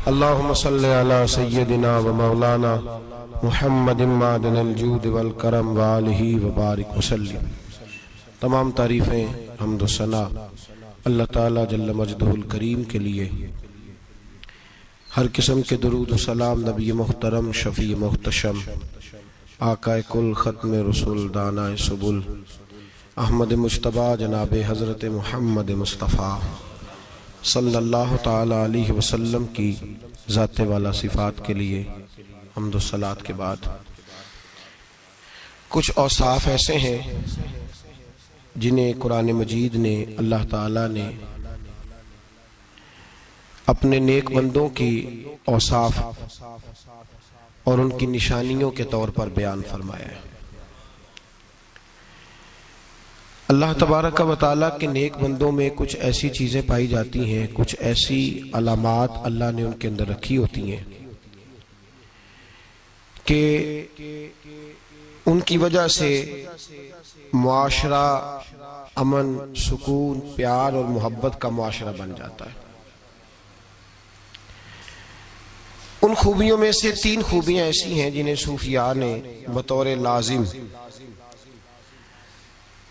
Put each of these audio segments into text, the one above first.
अल्लाहुम्मा सल्लि अला सय्यदिना व मौलाना मुहम्मदिन मादनिल जूद वल करम व आलिहि व बारिक वसल्लिम। तमाम तारीफ़ें हम्द व सना अल्लाह ताला जल्ल मजदहुल करीम के लिए। हर किस्म के दुरूद व सलाम नबी मुहतरम शफ़ी मुहतशम आकाए कुल ख़त्म रसूल दानाए सुबुल अहमद मुज्तबा जनाब हज़रत मुहम्मद मुस्तफ़ा सल्लल्लाहु ताला अलैहि वसल्लम की ज़ाते वाला सिफ़ात के लिए हम्द व सलात के बाद कुछ औसाफ ऐसे हैं जिन्हें कुरान मजीद ने अल्लाह ताला ने अपने नेक बंदों की औसाफ और उनकी निशानियों के तौर पर बयान फरमाया है। अल्लाह तबारक व तआला के नेक बंदों में कुछ ऐसी चीज़ें पाई जाती हैं, कुछ ऐसी अलामात अल्लाह ने उनके अंदर रखी होती हैं कि उनकी वजह से मुआशरा अमन, सुकून, प्यार और मोहब्बत का मुआशरा बन जाता है। उन खूबियों में से 3 खूबियां ऐसी हैं जिन्हें सूफिया ने बतौर लाजिम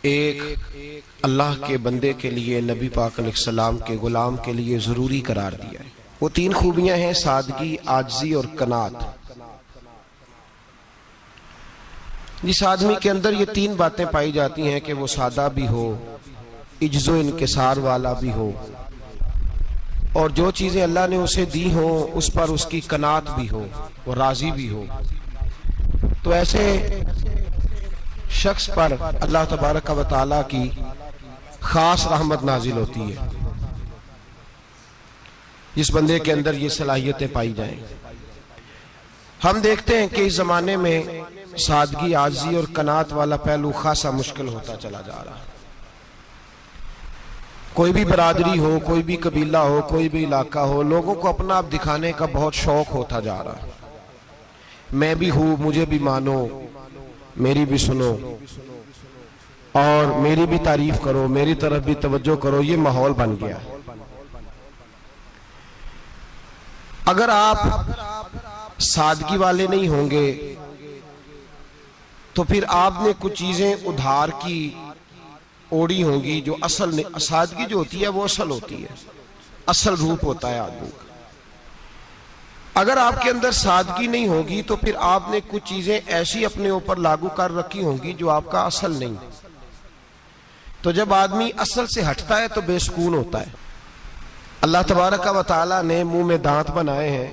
एक अल्लाह के बंदे के लिए, नबी पाक अलैहिस्सलाम के गुलाम के लिए ज़रूरी करार दिया है। वो 3 खूबियां हैं सादगी, आजिज़ी और कनात। जिस आदमी के अंदर ये 3 बातें पाई जाती हैं कि वो सादा भी हो, इज्जो इनकिसार वाला भी हो और जो चीज़ें अल्लाह ने उसे दी हो उस पर उसकी कनात भी हो, वो राज़ी भी हो, तो ऐसे शख्स पर अल्लाह तबारक व तआला की खास रहमत नाजिल होती है। जिस बंदे के अंदर ये सलाहियतें पाई जाएं, हम देखते हैं कि इस जमाने में सादगी, आजिज़ी और कनात वाला पहलू खासा मुश्किल होता चला जा रहा है। कोई भी बरादरी हो, कोई भी कबीला हो, कोई भी इलाका हो, लोगों को अपना आप दिखाने का बहुत शौक होता जा रहा है। मैं भी हूं, मुझे भी मानो, मेरी भी सुनो और मेरी भी तारीफ करो, मेरी तरफ भी तवज्जो करो, ये माहौल बन गया। अगर आप सादगी वाले नहीं होंगे तो फिर आपने कुछ चीजें उधार की ओढ़ी होंगी जो असल नहीं। सादगी जो होती है वो असल होती है, असल रूप होता है आदमी का। अगर आपके अंदर सादगी नहीं होगी तो फिर आपने कुछ चीजें ऐसी अपने ऊपर लागू कर रखी होंगी जो आपका असल नहीं। तो जब आदमी असल से हटता है तो बेसुकून होता है। अल्लाह तबारक व तआला ने मुंह में दांत बनाए हैं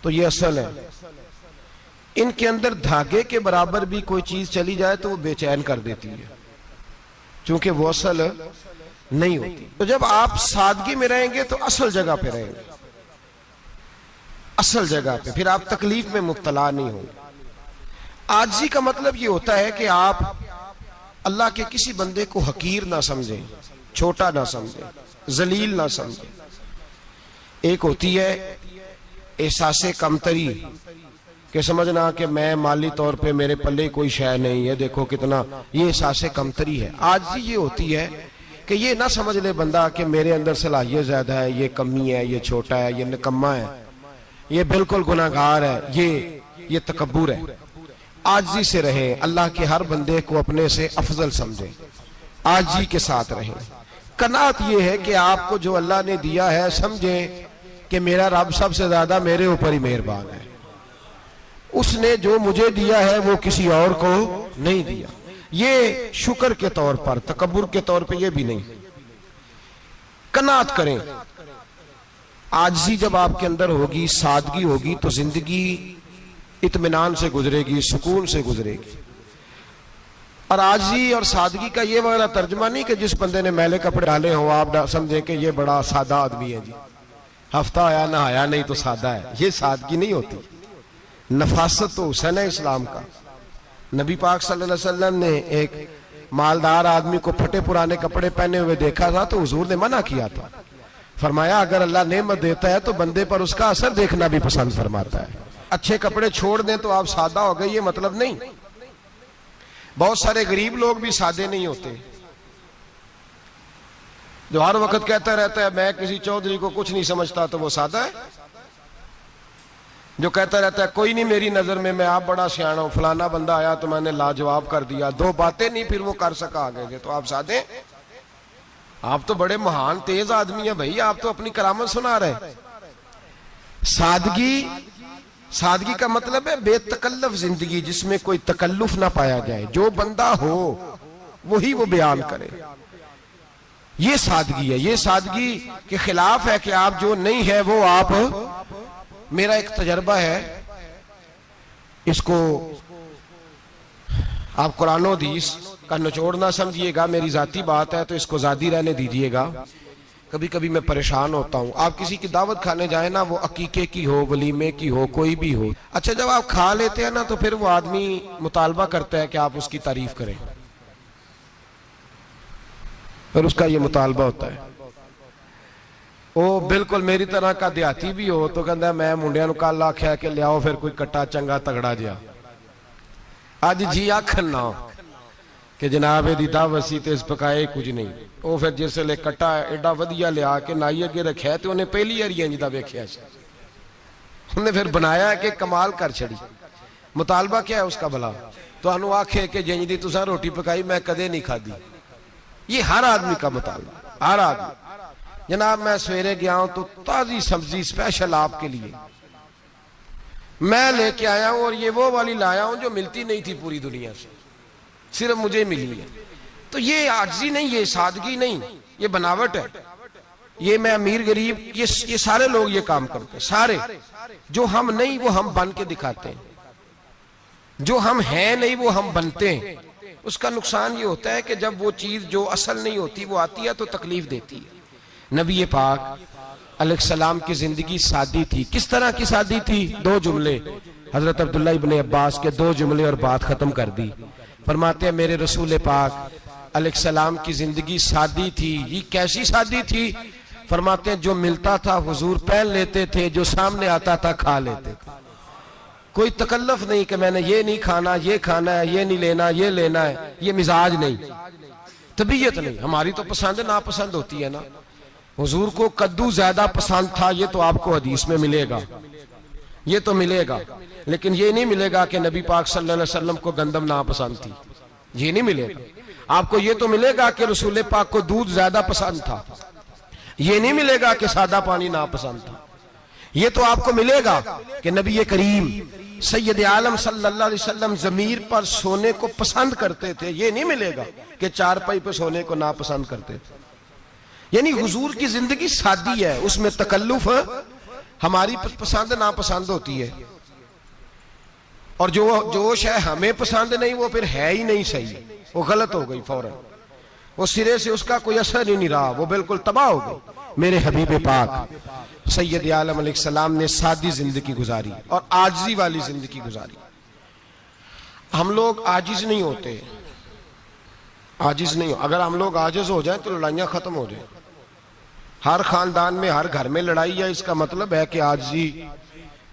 तो ये असल है। इनके अंदर धागे के बराबर भी कोई चीज चली जाए तो वो बेचैन कर देती है, क्योंकि वो असल नहीं होती। तो जब आप सादगी में रहेंगे तो असल जगह पे रहेंगे, असल जगह पे, फिर आप तकलीफ में मुब्तला नहीं होंगे। आजिज़ी का मतलब ये होता है कि आप अल्लाह के किसी बंदे को हकीर ना समझें, छोटा ना समझें, जलील ना समझें। एक होती है एहसासे कमतरी कि समझना कि मैं माली तौर पे मेरे पल्ले कोई शय नहीं है, देखो कितना, ये एहसासे कमतरी है। आजिज़ी ये होती है कि ये ना समझ ले बंदा कि मेरे अंदर सलाहियत ज्यादा है, ये कमी है, ये छोटा है, ये निकम्मा है, ये बिल्कुल गुनाहगार है, ये तकब्बुर है। आजिज़ी से रहें, अल्लाह के हर बंदे को अपने से अफजल समझें, आजिज़ी के साथ रहें। कनात ये है कि आपको जो अल्लाह ने दिया है समझें कि मेरा रब सबसे ज्यादा मेरे ऊपर ही मेहरबान है। उसने जो मुझे दिया है वो किसी और को नहीं दिया। ये शुक्र के तौर पर, तकब्बुर के तौर पे ये भी नहीं। कनात करें। आजिज़ी जब आपके अंदर होगी, सादगी होगी, तो जिंदगी इत्मीनान से गुजरेगी, सुकून से गुजरेगी। और आजिज़ी और सादगी का ये वाला तर्जुमा नहीं कि जिस बंदे ने मैले कपड़े डाले हो आप समझे कि ये बड़ा सादा आदमी है जी, हफ्ता आया ना आया नहीं तो सादा है। ये सादगी नहीं होती। नफासत तो हुसैन है इस्लाम का। नबी पाक सल्लल्लाहु अलैहि वसल्लम ने एक मालदार आदमी को फटे पुराने कपड़े पहने हुए देखा था तो हुजूर ने मना किया था। फरमाया अगर अल्लाह नेमत देता है तो बंदे पर उसका असर देखना भी पसंद फरमाता है। अच्छे कपड़े छोड़ दें तो आप सादा हो गए, ये मतलब नहीं। बहुत सारे गरीब लोग भी सादे नहीं होते। जो हर वक्त कहता रहता है मैं किसी चौधरी को कुछ नहीं समझता, तो वो सादा है। जो कहता रहता है कोई नहीं मेरी नजर में, मैं आप बड़ा सियाना हूं, फलाना बंदा आया तो मैंने लाजवाब कर दिया, दो बातें नहीं फिर वो कर सका आगे के, तो आप साधे, आप तो बड़े महान तेज आदमी हैं भाई, आप तो अपनी करामत सुना रहे। सादगी, सादगी का मतलब है बेतकल्लफ जिंदगी जिसमें कोई तकल्लुफ ना पाया जाए, जो बंदा हो वही वो बयान करे, ये सादगी है। ये सादगी के खिलाफ है कि आप जो नहीं है वो आप, मेरा एक तजर्बा है, इसको आप कुरान और हदीस का निचोड़ ना समझिएगा, मेरी जाती बात है तो इसको जादी रहने दीजिएगा। कभी कभी मैं परेशान होता हूं, आप किसी की दावत खाने जाए ना, वो अकीके की हो, वलीमे की हो, कोई भी हो, अच्छा जब आप खा लेते हैं ना तो फिर वो आदमी मुतालबा करता है कि आप उसकी तारीफ करें, और उसका ये मुतालबा होता है। वो बिल्कुल मेरी तरह का देहाती भी हो तो कहता है मैं मुंडिया नूं कल आख्या कि लियाओ फिर कोई कट्टा चंगा तगड़ा जिहा, अज जी आखन ना कि जनाब एदी दावत सी ते इस पकाए कुछ नहीं, वो फिर जिसले कट्टा एडा वधिया लिया के नाई अगे रखिया तो उन्हें पहली बारी इंज दा वेखिया सी, उन्हें फिर बनाया कि कमाल कर छड़ी। मुतालबा क्या है उसका भला, तुहानू आखे कि जिंज दी तुसां रोटी पकाई मैं कदे नहीं खादी, ये हर आदमी का मुतालबा, हर आदमी। जनाब मैं सवेरे गया हूं तो ताजी सब्जी स्पेशल आपके लिए मैं लेके आया हूं, और ये वो वाली लाया हूं जो मिलती नहीं थी पूरी दुनिया से, सिर्फ मुझे मिली है। तो ये आजिज़ी नहीं, ये सादगी नहीं, ये बनावट है। ये मैं अमीर गरीब, ये सारे लोग ये काम करते हैं, सारे। जो हम नहीं वो हम बन के दिखाते हैं, जो हम हैं नहीं वो हम बनते हैं। उसका नुकसान ये होता है कि जब वो चीज जो असल नहीं होती वो आती है तो तकलीफ देती है। नबी पाक अलैहिस्सलाम की जिंदगी सादी थी। किस तरह की सादी थी? दो जुमले, हजरत अब्दुल्ला इब्ने अब्बास के दो जुमले और बात खत्म कर दी। फरमाते हैं मेरे रसूल पाक अलैहिस्सलाम की जिंदगी सादी थी। ये कैसी सादी थी? फरमाते हैं जो मिलता था हुजूर पहन लेते थे, जो सामने आता था खा लेते थे। कोई तकल्लुफ नहीं कि मैंने ये नहीं खाना, ये खाना है, ये नहीं लेना, ये लेना है, ये मिजाज नहीं, तबीयत नहीं। हमारी तो पसंद नापसंद होती है ना। हुजूर को कद्दू ज्यादा पसंद था, ये तो आपको हदीस में मिलेगा, ये तो मिलेगा, लेकिन ये नहीं मिलेगा कि नबी पाक सल्लल्लाहु अलैहि वसल्लम को गंदम नापसंद थी, ये नहीं मिलेगा। आपको ये तो मिलेगा कि रसूल पाक को दूध ज्यादा पसंद था, ये नहीं मिलेगा कि सादा पानी नापसंद था। ये तो आपको मिलेगा कि नबी करीम सैयद आलम सल्लल्लाहु अलैहि वसल्लम जमीर पर सोने को पसंद करते थे, ये नहीं मिलेगा कि चारपाई पर सोने को नापसंद करते थे। यानी हुजूर की जिंदगी सादी है, उसमें तकल्लुफ हमारी पसंद नापसंद होती है, और जो जोश है हमें पसंद नहीं वो फिर है ही नहीं सही, वो गलत हो गई फौरन, वो सिरे से उसका कोई असर ही नहीं रहा, वो बिल्कुल तबाह हो गई। मेरे हबीब पाक सैयद आलम अलैहिस्सलाम ने सादी जिंदगी गुजारी और आजिज़ी वाली जिंदगी गुजारी। हम लोग आजिज नहीं होते, आजिज नहीं हो। अगर हम लोग आजिज हो जाए तो लड़ाइयां खत्म हो जाए। हर खानदान में हर घर में लड़ाई है, इसका मतलब है कि आजिज़ी,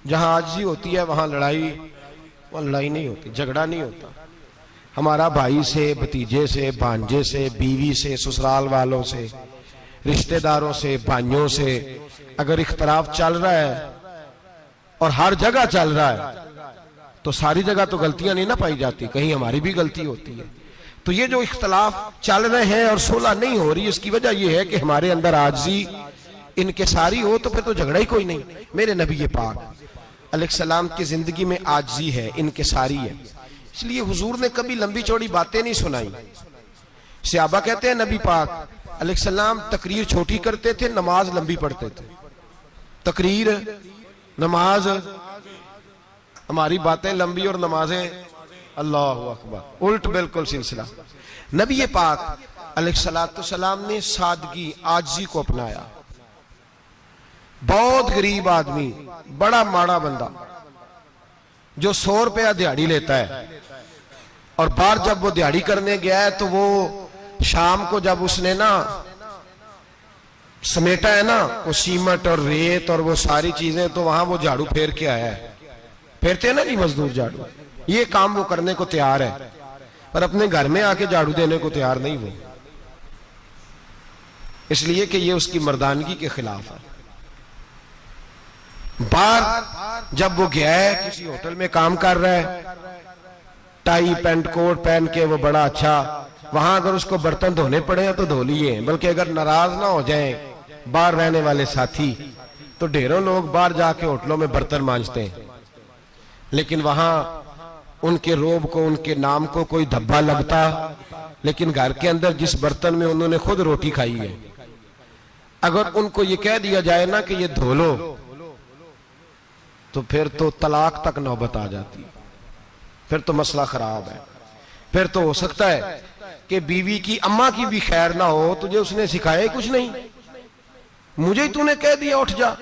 जहां आजिज़ी होती है वहां लड़ाई नहीं होती, झगड़ा नहीं होता। हमारा भाई से, भतीजे से, भांजे से, बीवी से, ससुराल वालों से, रिश्तेदारों से, भाइयों से अगर इख्तलाफ चल रहा है और हर जगह चल रहा है तो सारी जगह तो गलतियां नहीं ना पाई जाती, कहीं हमारी भी गलती होती है। तो ये जो इख्तलाफ चल रहे हैं और सुलह नहीं हो रही, इसकी वजह यह है कि हमारे अंदर आजिज़ी इनकिसारी हो, तो फिर तो झगड़ा ही कोई नहीं। मेरे नबी पाक अलैहिस्सलाम की जिंदगी में आजिज़ी है, इनकिसारी है, इसलिए हुजूर ने कभी लंबी चौड़ी बातें नहीं सुनाई। सहाबा कहते हैं नबी पाक अलैहिस्सलाम तकरीर छोटी करते थे, नमाज लंबी पढ़ते थे। तकरीर, नमाज, हमारी बातें लंबी और नमाजें अल्लाहु अकबर, उल्ट बिल्कुल सिलसिला। नबी पाक अलैहिस्सलाम ने सादगी, आजिज़ी को अपनाया। बहुत गरीब आदमी, बड़ा माड़ा बंदा जो 100 रुपया दिहाड़ी लेता है, और बाहर जब वो दिहाड़ी करने गया है तो वो शाम को जब उसने ना समेटा है ना वो सीमेंट और रेत और वो सारी चीजें, तो वहां वो झाड़ू फेर के आया है। फेरते हैं ना जी मजदूर झाड़ू, ये काम वो करने को तैयार है, पर अपने घर में आके झाड़ू देने को तैयार नहीं वो, इसलिए कि ये उसकी मर्दानगी के खिलाफ है। बाहर जब वो गया है किसी होटल में काम कर रहा है, टाई पैंट कोट पहन के वो बड़ा अच्छा, वहां अगर उसको बर्तन धोने पड़े तो धो लिए, बल्कि अगर नाराज ना हो जाए बाहर रहने वाले साथी तो ढेरों लोग बाहर जाके होटलों में बर्तन मांजते हैं, लेकिन वहां उनके रोब को, उनके नाम को कोई धब्बा लगता, लेकिन घर के अंदर जिस बर्तन में उन्होंने खुद रोटी खाई है, अगर उनको ये कह दिया जाए ना कि ये धो लो, तो फिर तो तलाक तक नौबत आ जाती, फिर तो मसला खराब है। फिर तो हो सकता है कि बीवी की अम्मा की भी खैर ना हो, तुझे उसने सिखाया ही कुछ नहीं, मुझे ही तूने कह दिया उठ जा।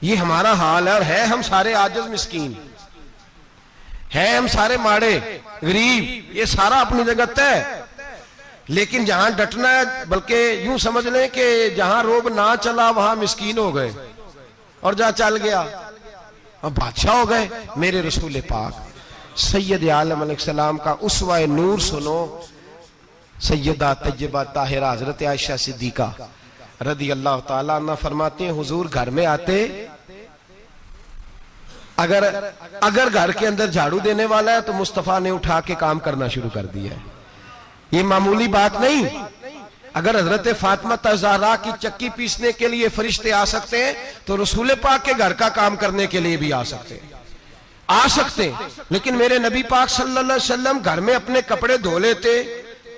ये हमारा हाल है, और है हम सारे आजिज मिस्कीन, है हम सारे माड़े गरीब, ये सारा अपनी जगह तय। लेकिन जहां डटना है, बल्कि यूं समझ लें कि जहां रोब ना चला वहां मिस्कीन हो गए, और जहां चल गया और बादशाह हो गए। मेरे रसूल पाक सैयद आलम अलैहिस्सलाम का उसवा नूर सुनो, सैयदा तैयबा ताहिरा हजरत आयशा सिद्दीका रदी अल्लाह ताला अन्हा फरमाती हैं, हुजूर घर में आते, अगर घर के अंदर झाड़ू देने वाला है तो मुस्तफा ने उठा के काम करना शुरू कर दिया है। ये मामूली बात नहीं। अगर हजरत फातिमा ज़हरा की चक्की पीसने के लिए फरिश्ते आ सकते हैं, तो रसूल पाक के घर का काम करने के लिए भी आ सकते हैं। लेकिन मेरे नबी पाक सल्लल्लाहु अलैहि वसल्लम घर में अपने कपड़े धो लेते,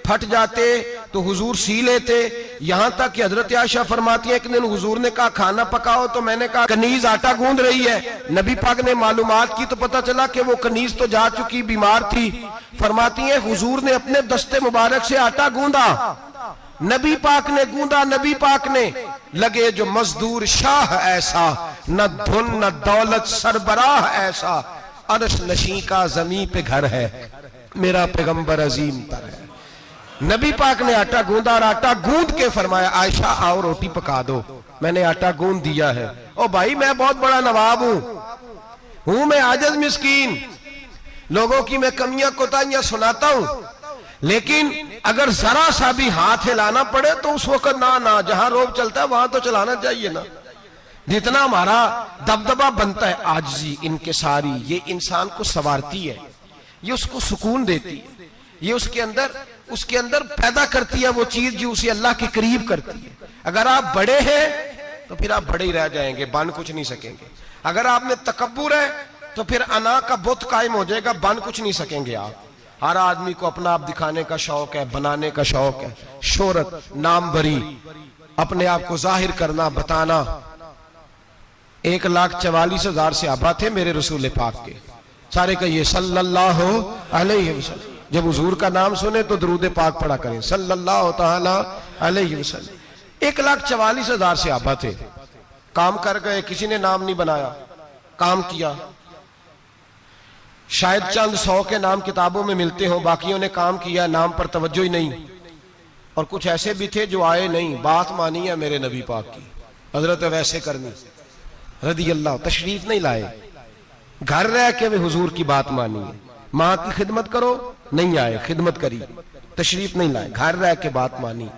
फट जाते तो हुजूर सी लेते। यहां तक कि हजरत आयशा फरमाती है, एक दिन हुजूर ने कहा खाना पकाओ, तो मैंने कहा कनीज आटा गूंद रही है। नबी पाक ने मालूमात की तो पता चला कि वो कनीज तो जा चुकी, बीमार थी। फरमाती है हुजूर ने अपने दस्ते मुबारक से आटा गूंदा, नबी पाक ने गूंदा, नबी पाक ने। लगे जो मजदूर शाह ऐसा, न धुन न दौलत सरबराह ऐसा, अर्श नशी का जमी पे घर है, मेरा पैगंबर अजीम तर है। नबी पाक ने आटा गूंदा, और आटा गूंद के फरमाया आयशा आओ रोटी पका दो, मैंने आटा गूंद दिया है। ओ भाई मैं बहुत बड़ा नवाब हूं मैं आजिज मिस्कीन, लोगों की मैं कमियां कोताहियां सुनाता हूं, लेकिन अगर जरा सा भी हाथ हिलाना पड़े तो उस वक्त ना जहां रोब चलता है वहां तो चलाना चाहिए ना। जितना हमारा दबदबा बनता है, आजिज़ी इनकिसारी, ये इंसान को संवारती है, ये उसको सुकून देती है, ये उसके अंदर पैदा करती है वो चीज जो उसे अल्लाह के करीब करती है। अगर आप बड़े हैं तो फिर आप बड़े ही रह जाएंगे, बन कुछ नहीं सकेंगे। अगर आप में तकब्बुर है तो फिर अना का बुत कायम हो जाएगा, बन कुछ नहीं सकेंगे आप। हर आदमी को अपना आप दिखाने का शौक है, बनाने का शौक है, शोहरत, नाम भरी, अपने आप को जाहिर करना, बताना। 1,44,000 सहाबा थे मेरे रसूल पाक के, सारे कहिए सल्लल्लाहु अलैहि वसल्लम। जब हुजूर का नाम सुने तो दरूद पाक पढ़ा करें, सल्लल्लाहु तआला अलैहि वसल्लम। 1,44,000 सहाबा थे, काम कर गए, किसी ने नाम नहीं बनाया, काम किया। शायद चंद 100 के नाम किताबों में मिलते हो, बाकियों ने काम किया, नाम पर तवज्जो ही नहीं। और कुछ ऐसे भी थे जो आए नहीं, बात मानी है मेरे नबी पाक की, हजरत वैसे करनी रदी अल्लाह, तशरीफ नहीं लाए, घर रह के भी हुजूर की बात मानी है। माँ की खिदमत करो, नहीं आए, खिदमत करी, तशरीफ नहीं लाए, घर रह के बात मानी।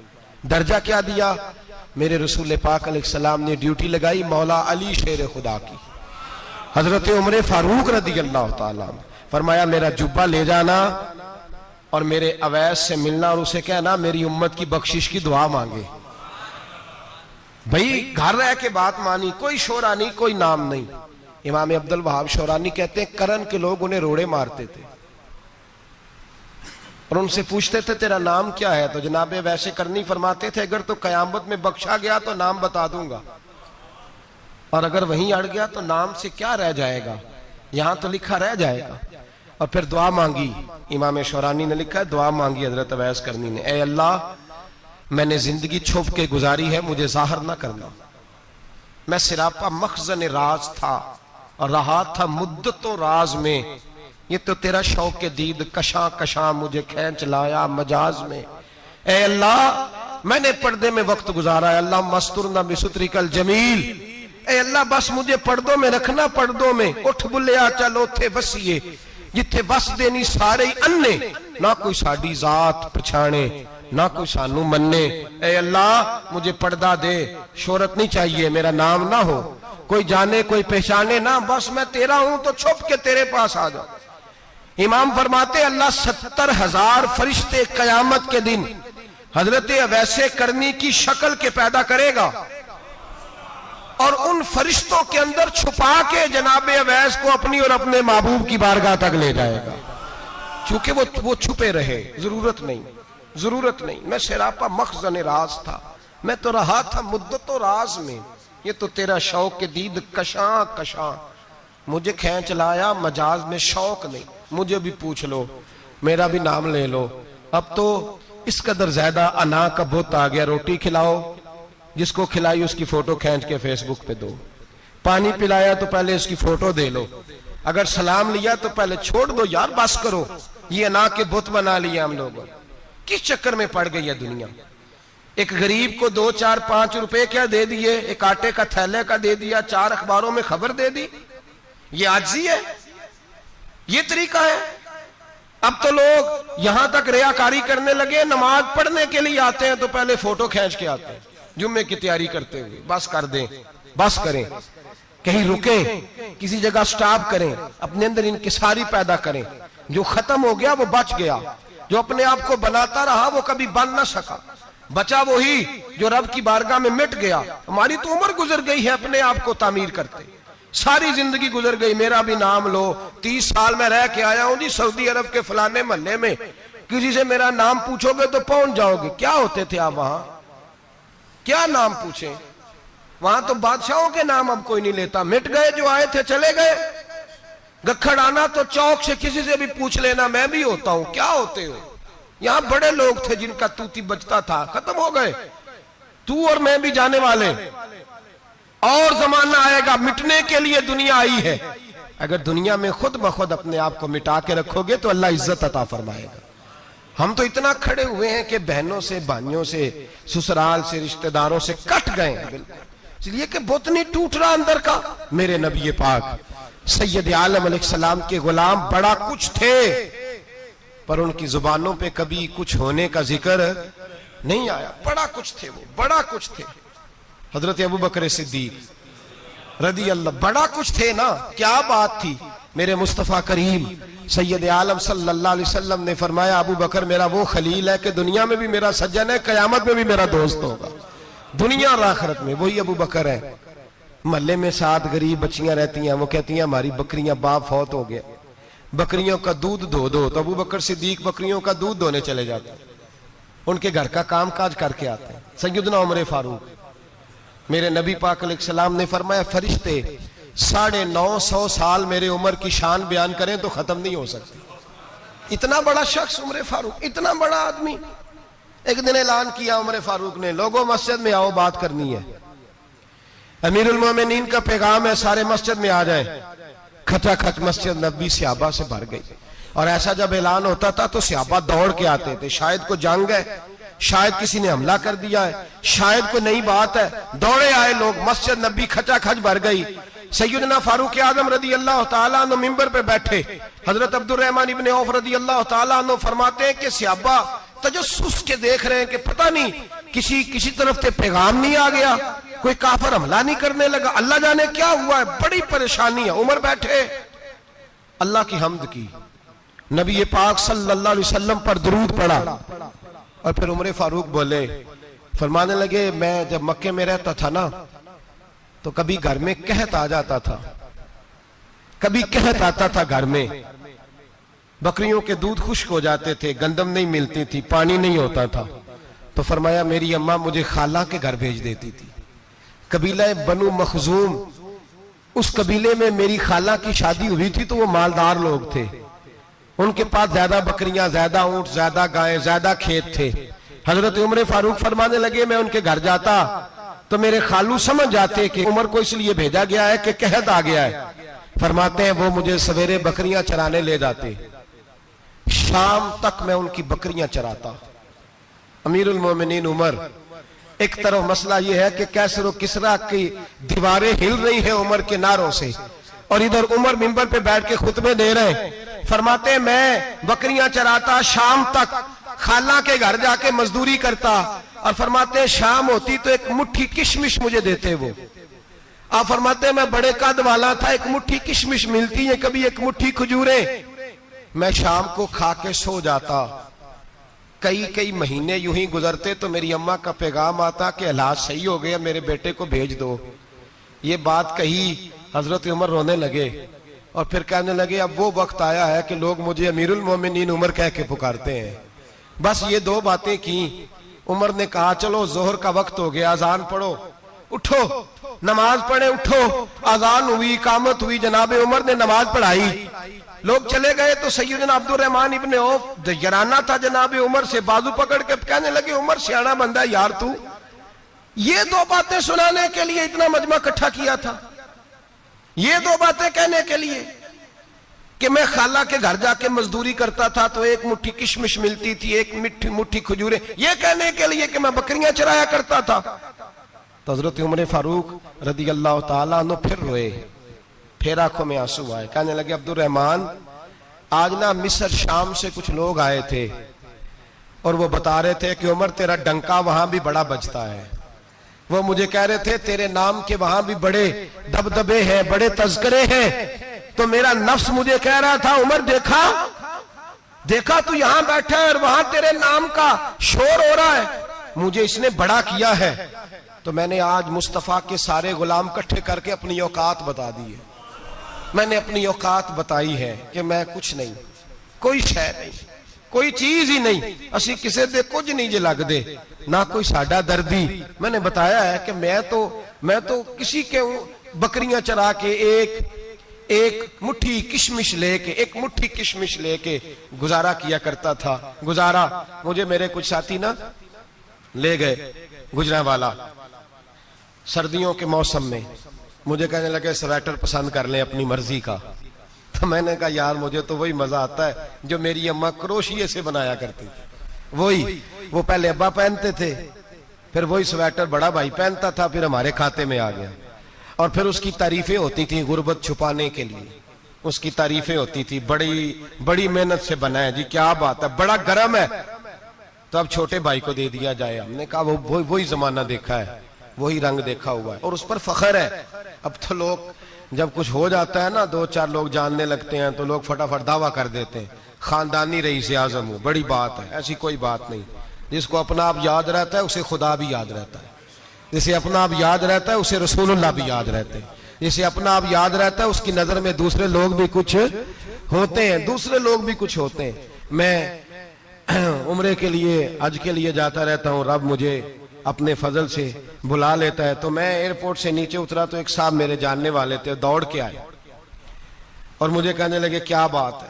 दर्जा क्या दिया मेरे रसूल पाक अलैहिस्सलाम ने? ड्यूटी लगाई मौला अली शेर खुदा की, हजरत उमर फारूक रदी अल्लाह ताला। फरमाया मेरा जुब्बा ले जाना और मेरे अवैस से मिलना और उसे कहना मेरी उम्मत की बख्शिश की दुआ मांगे। भाई घर रह के बात मानी, कोई शोरा नहीं, कोई नाम नहीं। इमाम अब्दुल वहाब शौरानी कहते हैं करन के लोग उन्हें रोड़े मारते थे और उनसे पूछते थे तेरा नाम क्या है, तो जनाबे वैसे करनी फरमाते थे अगर तो कयामत में बख्शा गया तो नाम बता दूंगा, और अगर वहीं अड़ गया तो नाम से क्या रह जाएगा, यहां तो लिखा रह जाएगा। और फिर दुआ मांगी, इमाम शौरानी ने लिखा है दुआ मांगी हजरत अवैस करनी ने, ए अल्लाह मैंने जिंदगी छुप के गुजारी है, मुझे जाहिर ना करना। मैं सिरापा मखजन राज था और रहा था मुद्दतों राज में, ये तो तेरा शौक के दीद कशा कशा मुझे खींच लाया मजाज में। ए अल्लाह मैंने पर्दे में वक्त गुजारा है, अल्लाह मस्तुरना बिसुत्रिकल जमील। ए अल्लाह बस मुझे पर्दों में रखना, पर्दों में। उठ बुलिया चल उथे वसीए, जिथे वस देनी सारे ही अन्ने, ना कोई साडी जात पछाणे ना कोई सानू मन्ने। ए अल्लाह मुझे पर्दा दे, शोहरत नहीं चाहिए, मेरा नाम ना हो, कोई जाने कोई पहचाने ना, बस मैं तेरा हूं तो छुप के तेरे पास आ जाओ। इमाम फरमाते अल्लाह 70,000 फरिश्ते कयामत के दिन हजरत अवैसे करनी की शक्ल के पैदा करेगा और उन फरिश्तों के अंदर छुपा के जनाब अवैस को अपनी और अपने महबूब की बारगाह तक ले जाएगा। चूंकि वो छुपे रहे, जरूरत नहीं। मैं सिरापा मखजन राज था, मैं तो रहा था मुद्दतो राज में। ये तो तेरा शौक के दीद कशां मुझे खींच लाया, मजाज में शौक नहीं। मुझे भी पूछ लो, मेरा भी नाम ले लो। अब तो इस कदर ज्यादा अना का बुत आ गया। रोटी खिलाओ, जिसको खिलाई उसकी फोटो खींच के फेसबुक पे दो। पानी पिलाया तो पहले उसकी फोटो दे लो। अगर सलाम लिया तो पहले छोड़ दो यार, बस करो। ये अना के बुत बना लिया हम लोगों। किस चक्कर में पड़ गई है दुनिया। एक गरीब को 2, 4, 5 रुपए क्या दे दिए, एक आटे का थैले का दे दिया, 4 अखबारों में खबर दे दी। ये आजी है, ये तरीका है। अब तो लोग यहां तक रियाकारी करने लगे, नमाज पढ़ने के लिए आते हैं तो पहले फोटो खींच के आते हैं जुम्मे की तैयारी करते हुए। बस कर दें, बस करें, कहीं रुके, किसी जगह स्टॉप करें, अपने अंदर इंकिसारी पैदा करें। जो खत्म हो गया वो बच गया, जो अपने आप को बनाता रहा वो कभी बन ना सका। बचा वही जो रब की बारगाह में मिट गया। हमारी तो उम्र गुजर गई है अपने आप को तामीर करते, सारी जिंदगी गुजर गई। मेरा भी नाम लो, 30 साल में रह के आया हूं जी सऊदी अरब के फलाने महल्ले में। किसी से मेरा नाम पूछोगे तो पहुंच जाओगे। क्या होते थे आप वहां, क्या नाम पूछे? वहां तो बादशाहों के नाम अब कोई नहीं लेता, मिट गए। जो आए थे चले गए। गखड़ आना तो चौक से किसी से भी पूछ लेना, मैं भी होता हूं। क्या होते हो? यहां बड़े लोग थे जिनका तूती बचता था, खत्म हो गए। तू और मैं भी जाने वाले। और जमाना आएगा, मिटने के लिए दुनिया आई है। अगर दुनिया में खुद ब खुद अपने आप को मिटा के रखोगे तो अल्लाह इज्जत अता फरमाएगा। हम तो इतना खड़े हुए हैं कि बहनों से, भाइयों से, ससुराल से, रिश्तेदारों से कट गए हैं, इसलिए कि बुत नहीं टूट रहा अंदर का। मेरे नबी पाक सैयद आलम अलैहिस्सलाम के गुलाम बड़ा कुछ थे, पर उनकी जुबानों पे कभी कुछ होने का जिक्र नहीं आया। बड़ा कुछ थे वो, बड़ा कुछ थे। हजरत अबू बकर सिद्दीक रदी अल्लाह, बड़ा कुछ थे ना। क्या बात थी। मेरे मुस्तफा करीम सैयद आलम सल्लल्लाहु अलैहि वसल्लम ने फरमाया, अबू बकर मेरा वो खलील है कि दुनिया में भी मेरा सज्जन है, कयामत में भी मेरा दोस्त होगा। दुनिया और आखिरत में वही अबू बकर है। महल्ले में 7 गरीब बच्चियां रहती हैं, वो कहती हैं हमारी बकरियां, बाप फौत हो गया, बकरियों का दूध धो दो। तो अबू बकर सिद्दीक बकरियों का दूध धोने चले जाते हैं, उनके घर का काम काज करके आते हैं। सैयदना उमर फारूक, मेरे नबी पाक अलैहिस्सलाम ने फरमाया, फरिश्ते 950 साल मेरे उम्र की शान बयान करें तो खत्म नहीं हो सकती। इतना बड़ा शख्स उमर फारूक, इतना बड़ा आदमी। एक दिन ऐलान किया उमर फारूक ने, लोगों मस्जिद में आओ, बात करनी है। अमीरुल मोमिनीन का पैगाम है, सारे मस्जिद में आ जाए। खचाखच मस्जिद नबी सहाबा से भर गई। और ऐसा जब ऐलान होता था तो सहाबा दौड़ के आते थे। शायद को जंग है, शायद किसी ने हमला कर दिया है, शायद कोई नई बात है। दौड़े आए लोग, मस्जिद नबी खचाखच भर गई। सैयदना फारूक आजम रदी अल्लाह तआला अन्हु मिंबर पे बैठे। हजरत अब्दुर रहमान इब्ने औफ रदी अल्लाह तआला अन्हु फरमाते हैं कि सहाबा तजस्सुस के देख रहे हैं कि पता नहीं किसी तरफ से पैगाम नहीं आ गया, कोई काफिर हमला नहीं करने लगा, अल्लाह जाने क्या हुआ है, बड़ी परेशानी है। उमर बैठे, अल्लाह की हम्द की, नबी पाक सल्लल्लाहु अलैहि वसल्लम पर दुरूद पढ़ा और फिर उमर फारूक बोले, फरमाने लगे, मैं जब मक्के में रहता था ना तो कभी घर में कहत आ जाता था, कभी कहत आता था घर में, बकरियों के दूध खुश्क हो जाते थे, गंदम नहीं मिलती थी, पानी नहीं होता था। तो फरमाया मेरी अम्मा मुझे खाला के घर भेज देती थी। कबीला बनु मखजूम, उस कबीले में मेरी खाला की शादी हुई थी तो वो मालदार लोग थे, उनके पास ज्यादा बकरियां, ज्यादा ऊंट, ज्यादा गायें, ज्यादा खेत थे। हजरत उमर फारूक फरमाने लगे, मैं उनके घर जाता तो मेरे खालू समझ जाते कि उमर को इसलिए भेजा गया है कि कहत आ गया है। फरमाते हैं वो मुझे सवेरे बकरियां चराने ले जाते, शाम तक मैं उनकी बकरियां चराता। अमीरुल मोमिनीन उमर, एक तरफ मसला यह है कि कैसर और किसरा की दीवारें हिल रही है उमर के नारों से, और इधर उमर मिंबर पे बैठ के खुतबे दे रहे हैं। फरमाते हैं मैं बकरियां चराता, शाम तक खाला के घर जाके मजदूरी करता, और फरमाते हैं शाम होती तो एक मुट्ठी किशमिश मुझे देते वो। आप फरमाते हैं मैं बड़े कद वाला था, एक मुट्ठी किशमिश मिलती है, कभी एक मुट्ठी खजूरें, मैं शाम को खा के सो जाता। कई कई महीने यूं ही गुजरते तो मेरी अम्मा का पैगाम आता कि हालात सही हो गया, मेरे बेटे को भेज दो। ये बात कही, हजरत उमर रोने लगे और फिर कहने लगे अब वो वक्त आया है कि लोग मुझे अमीरुल मोमिनीन उमर कह के पुकारते हैं। बस ये दो बातें की। उमर ने कहा चलो जोहर का वक्त हो गया, अजान पढ़ो, उठो नमाज पढ़े, उठो। अजान हुई, इकामत हुई, जनाब उमर ने नमाज पढ़ाई, लोग चले गए तो सैयदना अब्दुर रहमान इब्ने औफ यराना था जनाब उमर से, बाजू पकड़ के कहने लगे उमर सियाना बंदा है यार, तू ये दो बातें सुनाने के लिए इतना मजमा इकट्ठा किया था, ये दो बातें कहने के लिए कि मैं खाला के घर जाके मजदूरी करता था तो एक मुट्ठी किशमिश मिलती थी, एक मुट्ठी खजूरें, ये कहने के लिए कि मैं बकरियां चराया करता था। तो हजरत उमर फारूक रदी अल्लाह ताला अन्हु फिर रोए, फिर आंखों में आंसू आए। कहने लगे अब्दुर रहमान आज ना मिस्र शाम से कुछ लोग आए थे और वो बता रहे थे कि उमर तेरा डंका वहां भी बड़ा बजता है। वो मुझे कह रहे थे तेरे नाम के वहां भी बड़े दबदबे हैं, बड़े तज़किरे हैं। तो मेरा नफ्स मुझे कह रहा था उमर देखा देखा तू यहां बैठा है और वहां तेरे नाम का शोर हो रहा है, मुझे इसने बड़ा किया है। तो मैंने आज मुस्तफा के सारे गुलाम इकट्ठे करके अपनी औकात बता दी है। मैंने अपनी औकात बताई है कि मैं कुछ नहीं, कोई शय नहीं, कोई चीज ही नहीं, असी किसी दे कुछ नहीं जे लगदे, ना कोई साडा दर्दी। मैंने बताया है कि मैं तो किसी के बकरियां चरा के एक मुट्ठी किशमिश लेके गुजारा किया करता था। गुजारा मुझे मेरे कुछ साथी ना ले गए गुजरांवाला सर्दियों के मौसम में, मुझे कहने लगे स्वेटर पसंद कर लें अपनी मर्जी का। तो मैंने कहा यार मुझे तो वही मजा आता है जो मेरी अम्मा क्रोशिये से बनाया करती थी, वही वो पहले अब्बा पहनते थे, फिर वही स्वेटर बड़ा भाई पहनता था, फिर हमारे खाते में आ गया। और फिर उसकी तारीफें होती थी गुर्बत छुपाने के लिए, उसकी तारीफें होती थी, बड़ी बड़ी मेहनत से बना है जी, क्या बात है, बड़ा गर्म है, तो अब छोटे भाई को दे दिया जाए। हमने कहा वो वही जमाना देखा है, वही रंग देखा हुआ है और उस पर फख्र है। अब तो लोग जब कुछ हो जाता है ना, दो चार लोग जानने लगते हैं तो लोग फटाफट दावा कर देते हैं खानदानी रईस आजम हूं, बड़ी बात है। ऐसी कोई बात नहीं, जिसको अपना आप याद रहता है उसे खुदा भी याद रहता है, जिसे अपना आप याद रहता है उसे रसूलुल्लाह भी याद रहते हैं, जिसे अपना आप याद रहता है उसकी नजर में दूसरे लोग भी कुछ होते हैं, दूसरे लोग भी कुछ होते हैं। मैं उम्रे के लिए हज के लिए जाता रहता हूँ, रब मुझे अपने फजल से बुला लेता है। तो मैं एयरपोर्ट से नीचे उतरा तो एक साहब मेरे जानने वाले थे, दौड़ के आए और मुझे कहने लगे क्या बात है,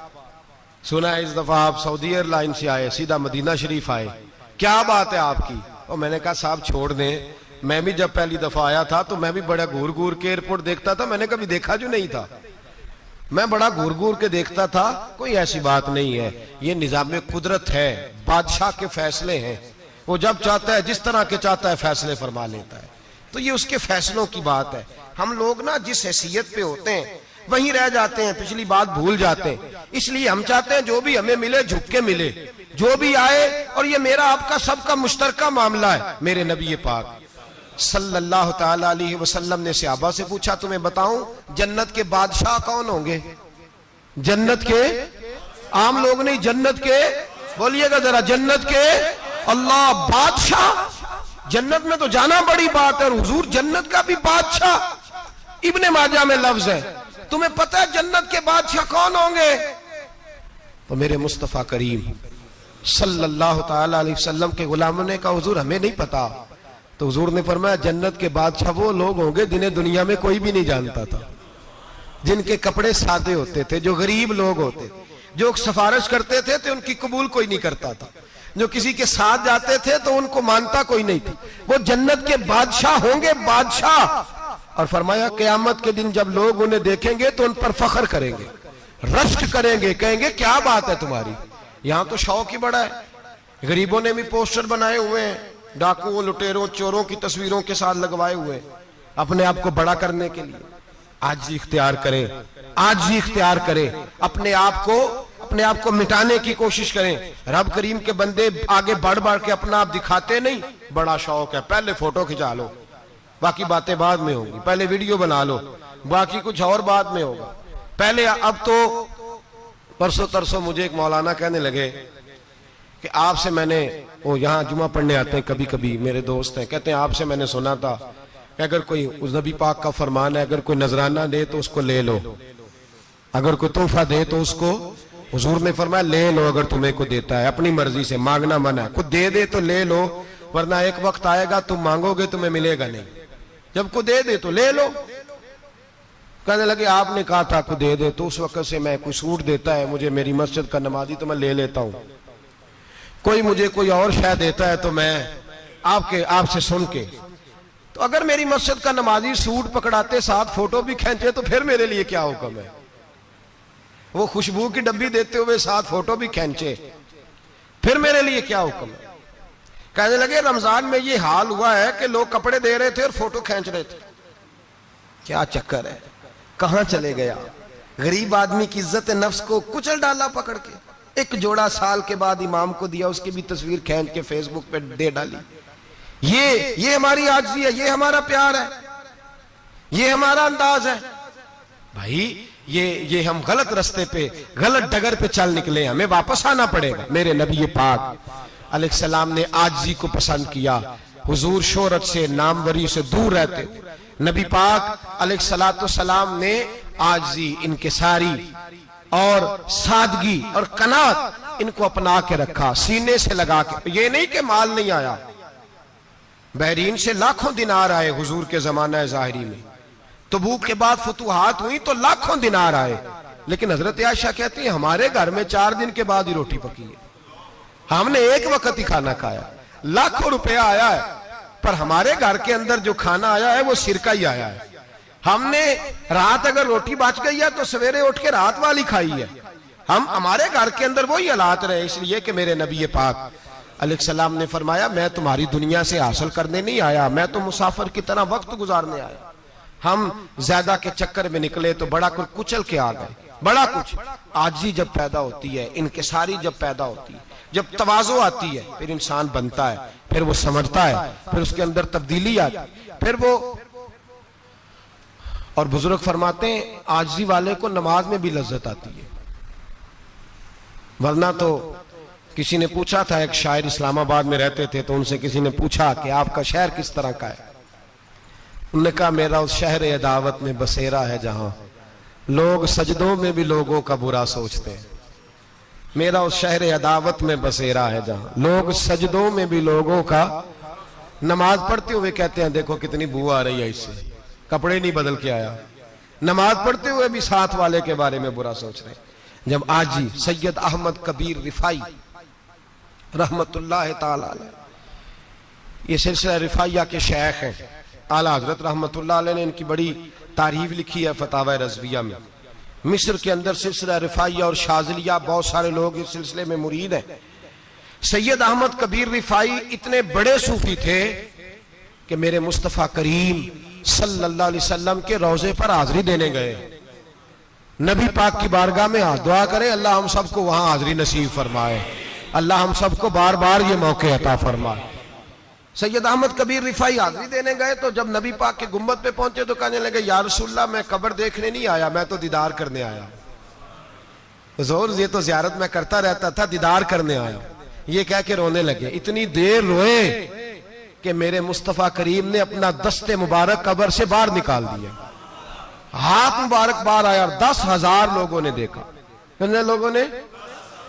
सुना है इस दफा आप सऊदी एयरलाइन से आए, सीधा मदीना शरीफ आए, क्या बात है आपकी। और मैंने कहा साहब छोड़ दें, मैं भी जब पहली दफा आया था तो मैं भी बड़ा घूर घूर के एयरपोर्ट देखता था, मैंने कभी देखा जो नहीं था, मैं बड़ा घूर घूर के देखता था, कोई ऐसी बात नहीं है, ये निजाम कुदरत है, बादशाह के फैसले हैं, वो जब चाहता है जिस तरह के चाहता है फैसले फरमा लेता है, तो ये उसके फैसलों की बात है। हम लोग ना जिस हैसियत पे होते हैं वहीं रह जाते हैं, पिछली बात भूल जाते हैं, इसलिए हम चाहते हैं जो भी हमें मिले झुक के मिले, जो भी आए, और ये मेरा आपका सबका मुश्तरका मामला है। मेरे नबी पाक सल्लल्लाहु ताला अलैहि वसल्लम ने सहाबा से पूछा तुम्हें बताऊं जन्नत के बादशाह कौन होंगे? जन्नत के आम लोग नहीं, जन्नत के, बोलिएगा जरा, जन्नत के अल्लाह बादशाह। जन्नत में तो जाना बड़ी बात है, हुजूर जन्नत का भी बादशाह, इब्ने माजा में लफ्ज है, तुम्हें पता है जन्नत के बादशाह कौन होंगे? तो मेरे मुस्तफा करीम सल्लल्लाहु ताला अलैहि वसल्लम के गुलामों ने कहा हुजूर हमें नहीं पता। तो हुजूर ने फरमाया जन्नत के बादशाह वो लोग होंगे जिन्हें दुनिया में कोई भी नहीं जानता था, जिनके कपड़े सादे होते थे, जो गरीब लोग होते, जो सिफारिश करते थे तो उनकी कबूल कोई नहीं करता था, जो किसी के साथ जाते थे तो उनको मानता कोई नहीं था, वो जन्नत के बादशाह होंगे, बादशाह। और फरमाया क़यामत के दिन जब लोग उन्हें देखेंगे तो उन पर फख्र करेंगे, रश्क करेंगे, कहेंगे क्या बात है तुम्हारी, यहां तो शौक ही बड़ा है। गरीबों ने भी पोस्टर बनाए हुए हैं, डाकुओं, लुटेरों, चोरों की तस्वीरों के साथ लगवाए हुए, अपने आप को बड़ा करने के लिए। आज ही इख्तियार करें, आज ही इख्तियार करें, अपने आप को मिटाने की कोशिश करें। रब करीम के बंदे आगे बढ़ बढ़ के अपना आप दिखाते नहीं, बड़ा शौक है, पहले फोटो खिंचा लो, बाकी बातें बाद में होंगी, पहले वीडियो बना लो, बाकी कुछ और बाद में होगा पहले। अब तो परसों तरसों मुझे एक मौलाना कहने लगे कि आपसे मैंने, वो यहाँ जुमा पढ़ने आते हैं कभी कभी, मेरे दोस्त हैं, कहते हैं आपसे मैंने सुना था कि अगर कोई उस नबी पाक का फरमान है, अगर कोई नजराना दे तो उसको ले लो, अगर कोई तोहफा दे तो उसको, हुजूर ने फरमाया ले लो अगर तुम्हें को देता है, अपनी मर्जी से, मांगना मना है, कुछ दे दे तो ले लो, वरना एक वक्त आएगा तुम मांगोगे तुम्हें मिलेगा नहीं, जब को दे दे तो ले लो। कहने लगे आपने कहा था को दे दे, तो उस वक्त से मैं कोई सूट देता है मुझे मेरी मस्जिद का नमाजी तो मैं ले लेता हूं, कोई मुझे कोई और शायद देता है तो मैं आपसे सुन के, तो अगर मेरी मस्जिद का नमाजी सूट पकड़ाते साथ फोटो भी खींचे तो फिर मेरे लिए क्या हुक्म है, वो खुशबू की डब्बी देते हुए साथ फोटो भी खींचे फिर मेरे लिए क्या हुक्म है। कहने लगे रमजान में ये हाल हुआ है कि लोग कपड़े दे रहे थे और फोटो खींच रहे थे, क्या चक्कर है, कहां चले गया, गरीब आदमी की इज्जत नफ्स को कुचल डाला पकड़ के। एक जोड़ा साल के बाद इमाम को दिया, उसकी भी तस्वीर खींच के फेसबुक पे दे डाली। ये हमारी आजिज़ी है, ये हमारा प्यार है, ये हमारा अंदाज है। भाई ये हम गलत रास्ते पे, गलत डगर पे चल निकले, हमें वापस आना पड़ेगा। मेरे नबी पाक अलैहिस्सलाम ने आजिज़ी को पसंद किया, हुजूर शोहरत से, नामवरी से दूर रहते। नबी पाक अलैहिस्सलाम ने आजिज़ी, इनकिसारी और सादगी और कनात इनको अपना के रखा, सीने से लगा के। ये नहीं कि माल नहीं आया, बहरीन से लाखों दिनार आए हुजूर के जमाना ज़ाहिरी में, तबूक के बाद फतुहात हुई तो लाखों दिनार आए, लेकिन हजरत आयशा कहती है हमारे घर में 4 दिन के बाद ही रोटी पकी है, हमने एक वक्त ही खाना खाया, लाखों रुपया आया है, पर हमारे घर के अंदर जो खाना आया है वो सिरका ही आया है। हमने रात अगर रोटी बच गई है तो सवेरे उठ के रात वाली खाई है। हमारे घर के अंदर वही हालात रहे, इसलिए कि मेरे नबी पाक अलैहिस्सलाम ने फरमाया मैं तुम्हारी दुनिया से हासिल करने नहीं आया, मैं तो मुसाफिर की तरह वक्त गुजारने आया। हम ज्यादा के चक्कर में निकले तो बड़ा कुछ कुचल के आ गए, बड़ा कुछ। आजिज़ी जब पैदा होती है, इनकिसारी जब पैदा होती है, जब तवाज़ो आती है, फिर इंसान बनता है, फिर वो समझता है, फिर उसके अंदर तब्दीली आती है, फिर वो। और बुजुर्ग फरमाते हैं आजिज़ी वाले को नमाज में भी लज्जत आती है, वरना तो किसी ने पूछा था, एक शायर इस्लामाबाद में रहते थे, तो उनसे किसी ने पूछा कि आपका शहर किस तरह का है। उन्होंने कहा मेरा उस शहर अदावत में बसेरा है जहां लोग सजदों में भी लोगों का बुरा सोचते हैं। मेरा उस शहर अदावत में बसेरा है जहां लोग सजदों में भी लोगों का, नमाज पढ़ते हुए कहते हैं देखो कितनी बू आ रही है इससे, कपड़े नहीं बदल के आया, नमाज पढ़ते हुए भी साथ वाले के बारे में बुरा सोच रहे। जब आजी सैयद अहमद कबीर रिफाई रहमतुल्लाह ताला अलैह, ये सिलसिला रिफाइया के शेख हैं, आला हजरत रहमतुल्लाह अलैह ने इनकी बड़ी तारीफ लिखी है फतावा रज़विया में। मिस्र के अंदर सिलसिला रिफाइया और शाज़िलिया, बहुत सारे लोग इस सिलसिले में मुरीद हैं। सैयद अहमद कबीर रिफाई इतने बड़े सूफी थे कि मेरे मुस्तफ़ा करीम सल्लल्लाहु अलैहि वसल्लम के रोजे पर हाजिरी देने गए। नबी पाक की बारगाह में हाथ दुआ करें अल्लाह हम सबको वहां हाजिरी नसीब फरमाए, अल्लाह हम सबको बार बार ये मौके अता फरमाए। सैयद अहमद कबीर रिफाई हाजिरी देने गए तो जब नबी पाक के गुम्बद पे पहुंचे तो कहने लगे या रसूलल्लाह मैं कब्र देखने नहीं आया, मैं तो दीदार करने आया। हुजूर ये तो ज़ियारत में करता रहता था, दीदार करने आया। ये कह के रोने लगे, इतनी देर रोए कि मेरे मुस्तफ़ा करीम ने अपना दस्ते मुबारक कब्र से बाहर निकाल दिया, हाथ मुबारक बाहर आया, 10,000 लोगों ने देखा। कितने लोगों ने?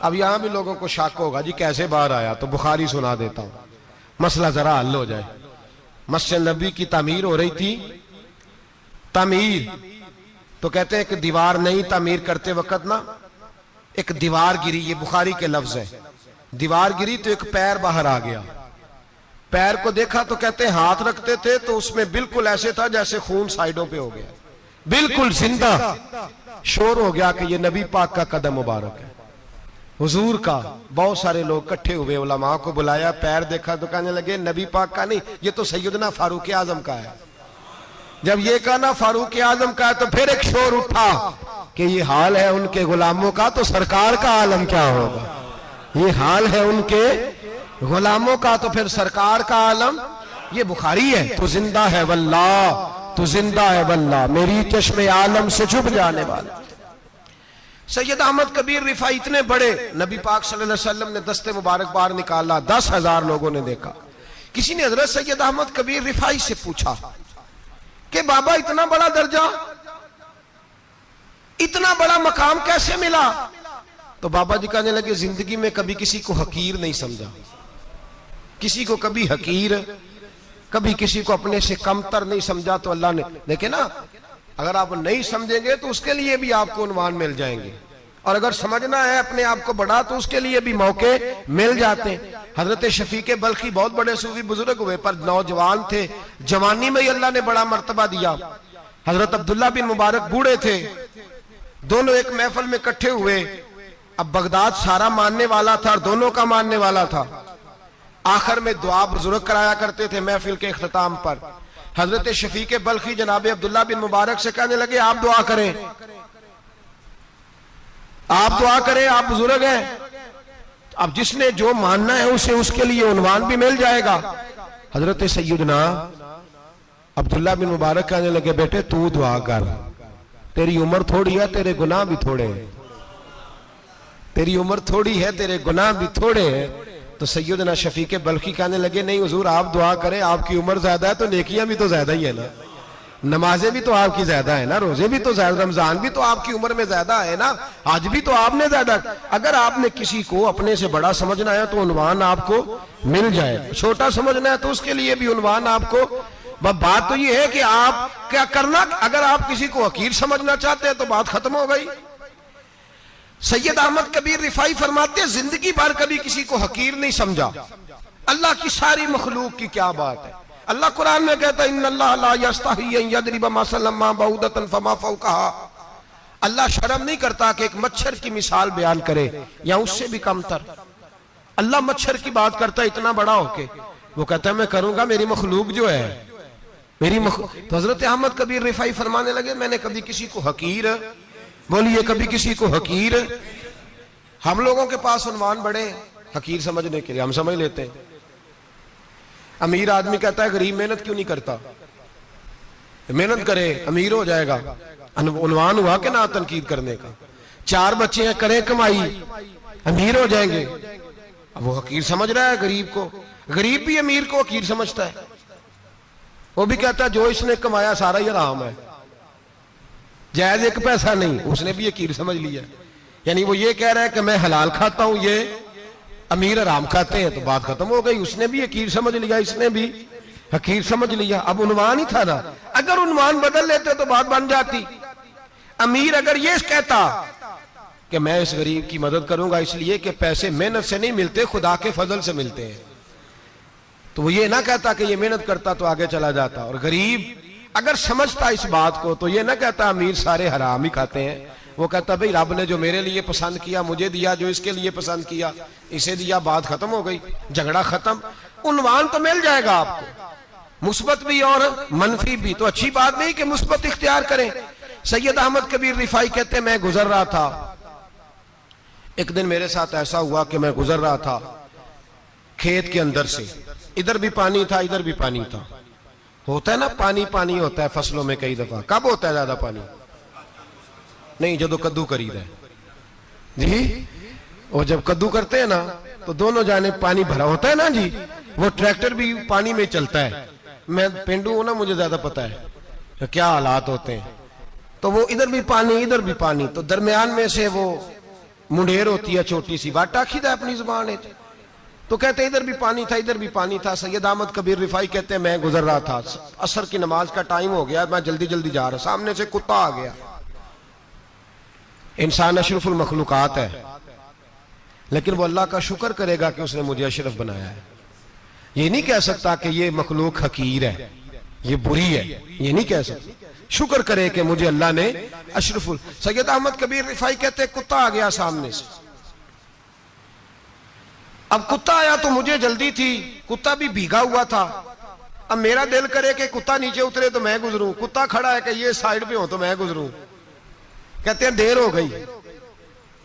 अब यहां भी लोगों को शक होगा जी कैसे बाहर आया, तो बुखारी सुना देता हूं, मसला जरा हल हो जाए। मस्जिद नबी की तामीर हो रही थी, तामीर तो कहते हैं कि दीवार नहीं, तामीर करते वक्त ना एक दीवार गिरी, ये बुखारी के लफ्ज है, दीवार गिरी तो एक पैर बाहर आ गया। पैर को देखा तो कहते हैं हाथ रखते थे तो उसमें बिल्कुल ऐसे था जैसे खून साइडों पे हो गया, बिल्कुल जिंदा। शोर हो गया कि ये नबी पाक का कदम मुबारक है, हुजूर का। बहुत सारे लोग इकट्ठे हुए, उलमा को बुलाया, पैर देखा तो कहने लगे नबी पाक का नहीं, ये तो सैयदना फारूक आजम का है। जब ये कहा ना फारूक आजम का है तो फिर एक शोर उठा कि ये हाल है उनके गुलामों का तो सरकार का आलम क्या होगा। ये हाल है उनके गुलामों का तो फिर सरकार का आलम ये बुखारी है। तो जिंदा है वल्लाह, तो जिंदा है वल्लाह, मेरी चश्मे आलम से छुप जाने वाला। सैयद अहमद कबीर रिफाई इतने बड़े, नबी पाक सल्लल्लाहु अलैहि वसल्लम ने दस्ते मुबारक बाहर निकाला, 10,000 लोगों ने देखा। किसी ने हजरत सैयद अहमद कबीर रिफाई से पूछा कि बाबा इतना बड़ा दर्जा, इतना बड़ा मकाम कैसे मिला? तो बाबा जी कहने लगे, जिंदगी में कभी किसी को हकीर नहीं समझा, किसी को कभी हकीर, कभी किसी को अपने से कमतर नहीं समझा। तो अल्लाह ने, देखे ना, अगर आप नहीं समझेंगे तो उसके लिए भी आपको उन्वान मिल जाएंगे, और अगर समझना है अपने आप को बड़ा तो उसके लिए भी मौके मिल जाते हैं। हजरत शफीक बल्खी बहुत बड़े सूफी बुजुर्ग हुए, पर नौजवान थे, जवानी में ही अल्लाह ने बड़ा मर्तबा दिया। हजरत अब्दुल्ला बिन मुबारक बूढ़े थे, दोनों एक महफिल में इकट्ठे हुए। अब बगदाद सारा मानने वाला था और दोनों का मानने वाला था। आखिर में दुआ बुजुर्ग कराया करते थे महफिल के इख्तिताम पर। हजरत शफीक बल्खी जनाब अब्दुल्ला बिन मुबारक से कहने लगे, आप दुआ करें, आप दुआ करें, आप बुजुर्ग हैं, अब जिसने जो मानना है उसे उसके लिए उन्वान भी मिल जाएगा। हजरत सैयदना अब्दुल्ला बिन मुबारक कहने लगे, बेटे तू दुआ कर, तेरी उम्र थोड़ी है, तेरे गुनाह भी थोड़े हैं, तेरी उम्र थोड़ी है, तेरे गुनाह भी थोड़े हैं। तो सैयदना शफीक बल्खी कहने लगे, नहीं हुजूर आप दुआ करें, आपकी उम्र ज्यादा है तो नेकियां भी तो ज्यादा ही है ना, नमाजें भी तो आपकी ज्यादा है ना, रोजे भी तो ज्यादा, रमजान भी तो आपकी उम्र में ज्यादा है ना, आज भी तो आपने ज्यादा। अगर आपने किसी को अपने से बड़ा समझना है तो उन्वान आपको मिल जाए, छोटा समझना है तो उसके लिए भी उन्वान आपको। बात तो ये है कि आप क्या करना, अगर आप किसी को हकीर समझना चाहते हैं तो बात खत्म हो गई। सैयद अहमद कबीर रिफाई फरमाते हैं, जिंदगी भर कभी किसी को हकीर नहीं समझा। अल्लाह की सारी मखलूक की क्या बात है। अल्लाह कुरान में कहता है, इन्नल्लाह ला यस्तही अन यदरिबा मसलन मा बऊदतन फमा फौकहा। अल्लाह शर्म नहीं करता कि एक मच्छर की मिसाल बयान करे या उससे भी कमतर। अल्लाह मच्छर की बात करता है इतना बड़ा होके, वो कहता है मैं करूंगा, मेरी मखलूक जो है, मेरी तो हजरत अहमद कबीर रिफाई फरमाने लगे, मैंने कभी किसी को हकीर, बोलिए कभी किसी को हकीर। हम लोगों के पास उन्वान बड़े हकीर समझने के लिए, हम समझ लेते हैं। अमीर आदमी कहता है गरीब मेहनत क्यों नहीं करता, मेहनत करे अमीर हो जाएगा, उन्वान हुआ कि ना तनकीद करने का। 4 बच्चे हैं, करे कमाई, अमीर हो जाएंगे। अब वो हकीर समझ रहा है गरीब को, गरीब भी अमीर को हकीर समझता है। वो भी कहता है जो इसने कमाया सारा ही हराम है, जायज एक पैसा नहीं, उसने भी हकीर समझ लिया। यानी वो ये कह रहा है कि मैं हलाल खाता हूं, ये अमीर हराम खाते हैं, तो बात खत्म हो गई। उसने भी हकीर समझ लिया, इसने भी हकीर समझ लिया। अब उन्वान ही था ना, अगर उन्वान बदल लेते तो बात बन जाती। अमीर अगर ये कहता कि मैं इस गरीब की मदद करूंगा इसलिए कि पैसे मेहनत से नहीं मिलते, खुदा के फजल से मिलते हैं, तो वो ये ना कहता कि ये मेहनत करता तो आगे चला जाता। और गरीब अगर समझता इस बात को तो ये ना कहता अमीर सारे हराम ही खाते हैं, वो कहता भाई रब ने जो मेरे लिए पसंद किया मुझे दिया, जो इसके लिए पसंद किया इसे दिया, बात खत्म हो गई, झगड़ा खत्म। उन्वान तो मिल जाएगा आपको, मुस्बत भी और मनफी भी। तो अच्छी बात नहीं कि मुस्बत इख्तियार करें। सैयद अहमद कबीर रिफाई कहते मैं गुजर रहा था, एक दिन मेरे साथ ऐसा हुआ कि मैं गुजर रहा था खेत के अंदर से, इधर भी पानी था इधर भी पानी था। होता है ना पानी पानी होता है फसलों में कई दफा। कब होता है ज्यादा पानी? नहीं, जब कद्दू करीद है जी, और जब कद्दू करते हैं ना तो दोनों जाने पानी भरा होता है ना जी, वो ट्रैक्टर भी पानी में चलता है। मैं पेंडू हूं ना, मुझे ज्यादा पता है क्या हालात होते हैं। तो वो इधर भी पानी इधर भी पानी, तो दरमियान में से वो मुंडेर होती है छोटी सी, वाटा खीदा अपनी जुबान है। तो कहते इधर भी पानी था इधर भी पानी था। सैयद अहमद कबीर रिफाई कहते हैं मैं गुजर रहा था, असर की नमाज का टाइम हो गया, मैं जल्दी जल्दी जा रहा, सामने से कुत्ता आ गया। इंसान अशरफुल मखलूकात है, लेकिन वो अल्लाह का शुक्र करेगा कि उसने मुझे अशरफ बनाया है। ये नहीं कह सकता कि ये मखलूक हकीर है, ये बुरी है, ये नहीं कह सकता। शुक्र करे कि मुझे अल्लाह ने अशरफुल। सैयद अहमद कबीर रिफाई कहते कुत्ता आ गया सामने से। अब कुत्ता आया तो मुझे जल्दी थी, कुत्ता भी भीगा हुआ था। अब मेरा दिल करे कि कुत्ता नीचे उतरे तो मैं गुजरूं, कुत्ता खड़ा है कि ये साइड पे हो तो मैं गुजरूं। कहते हैं देर हो गई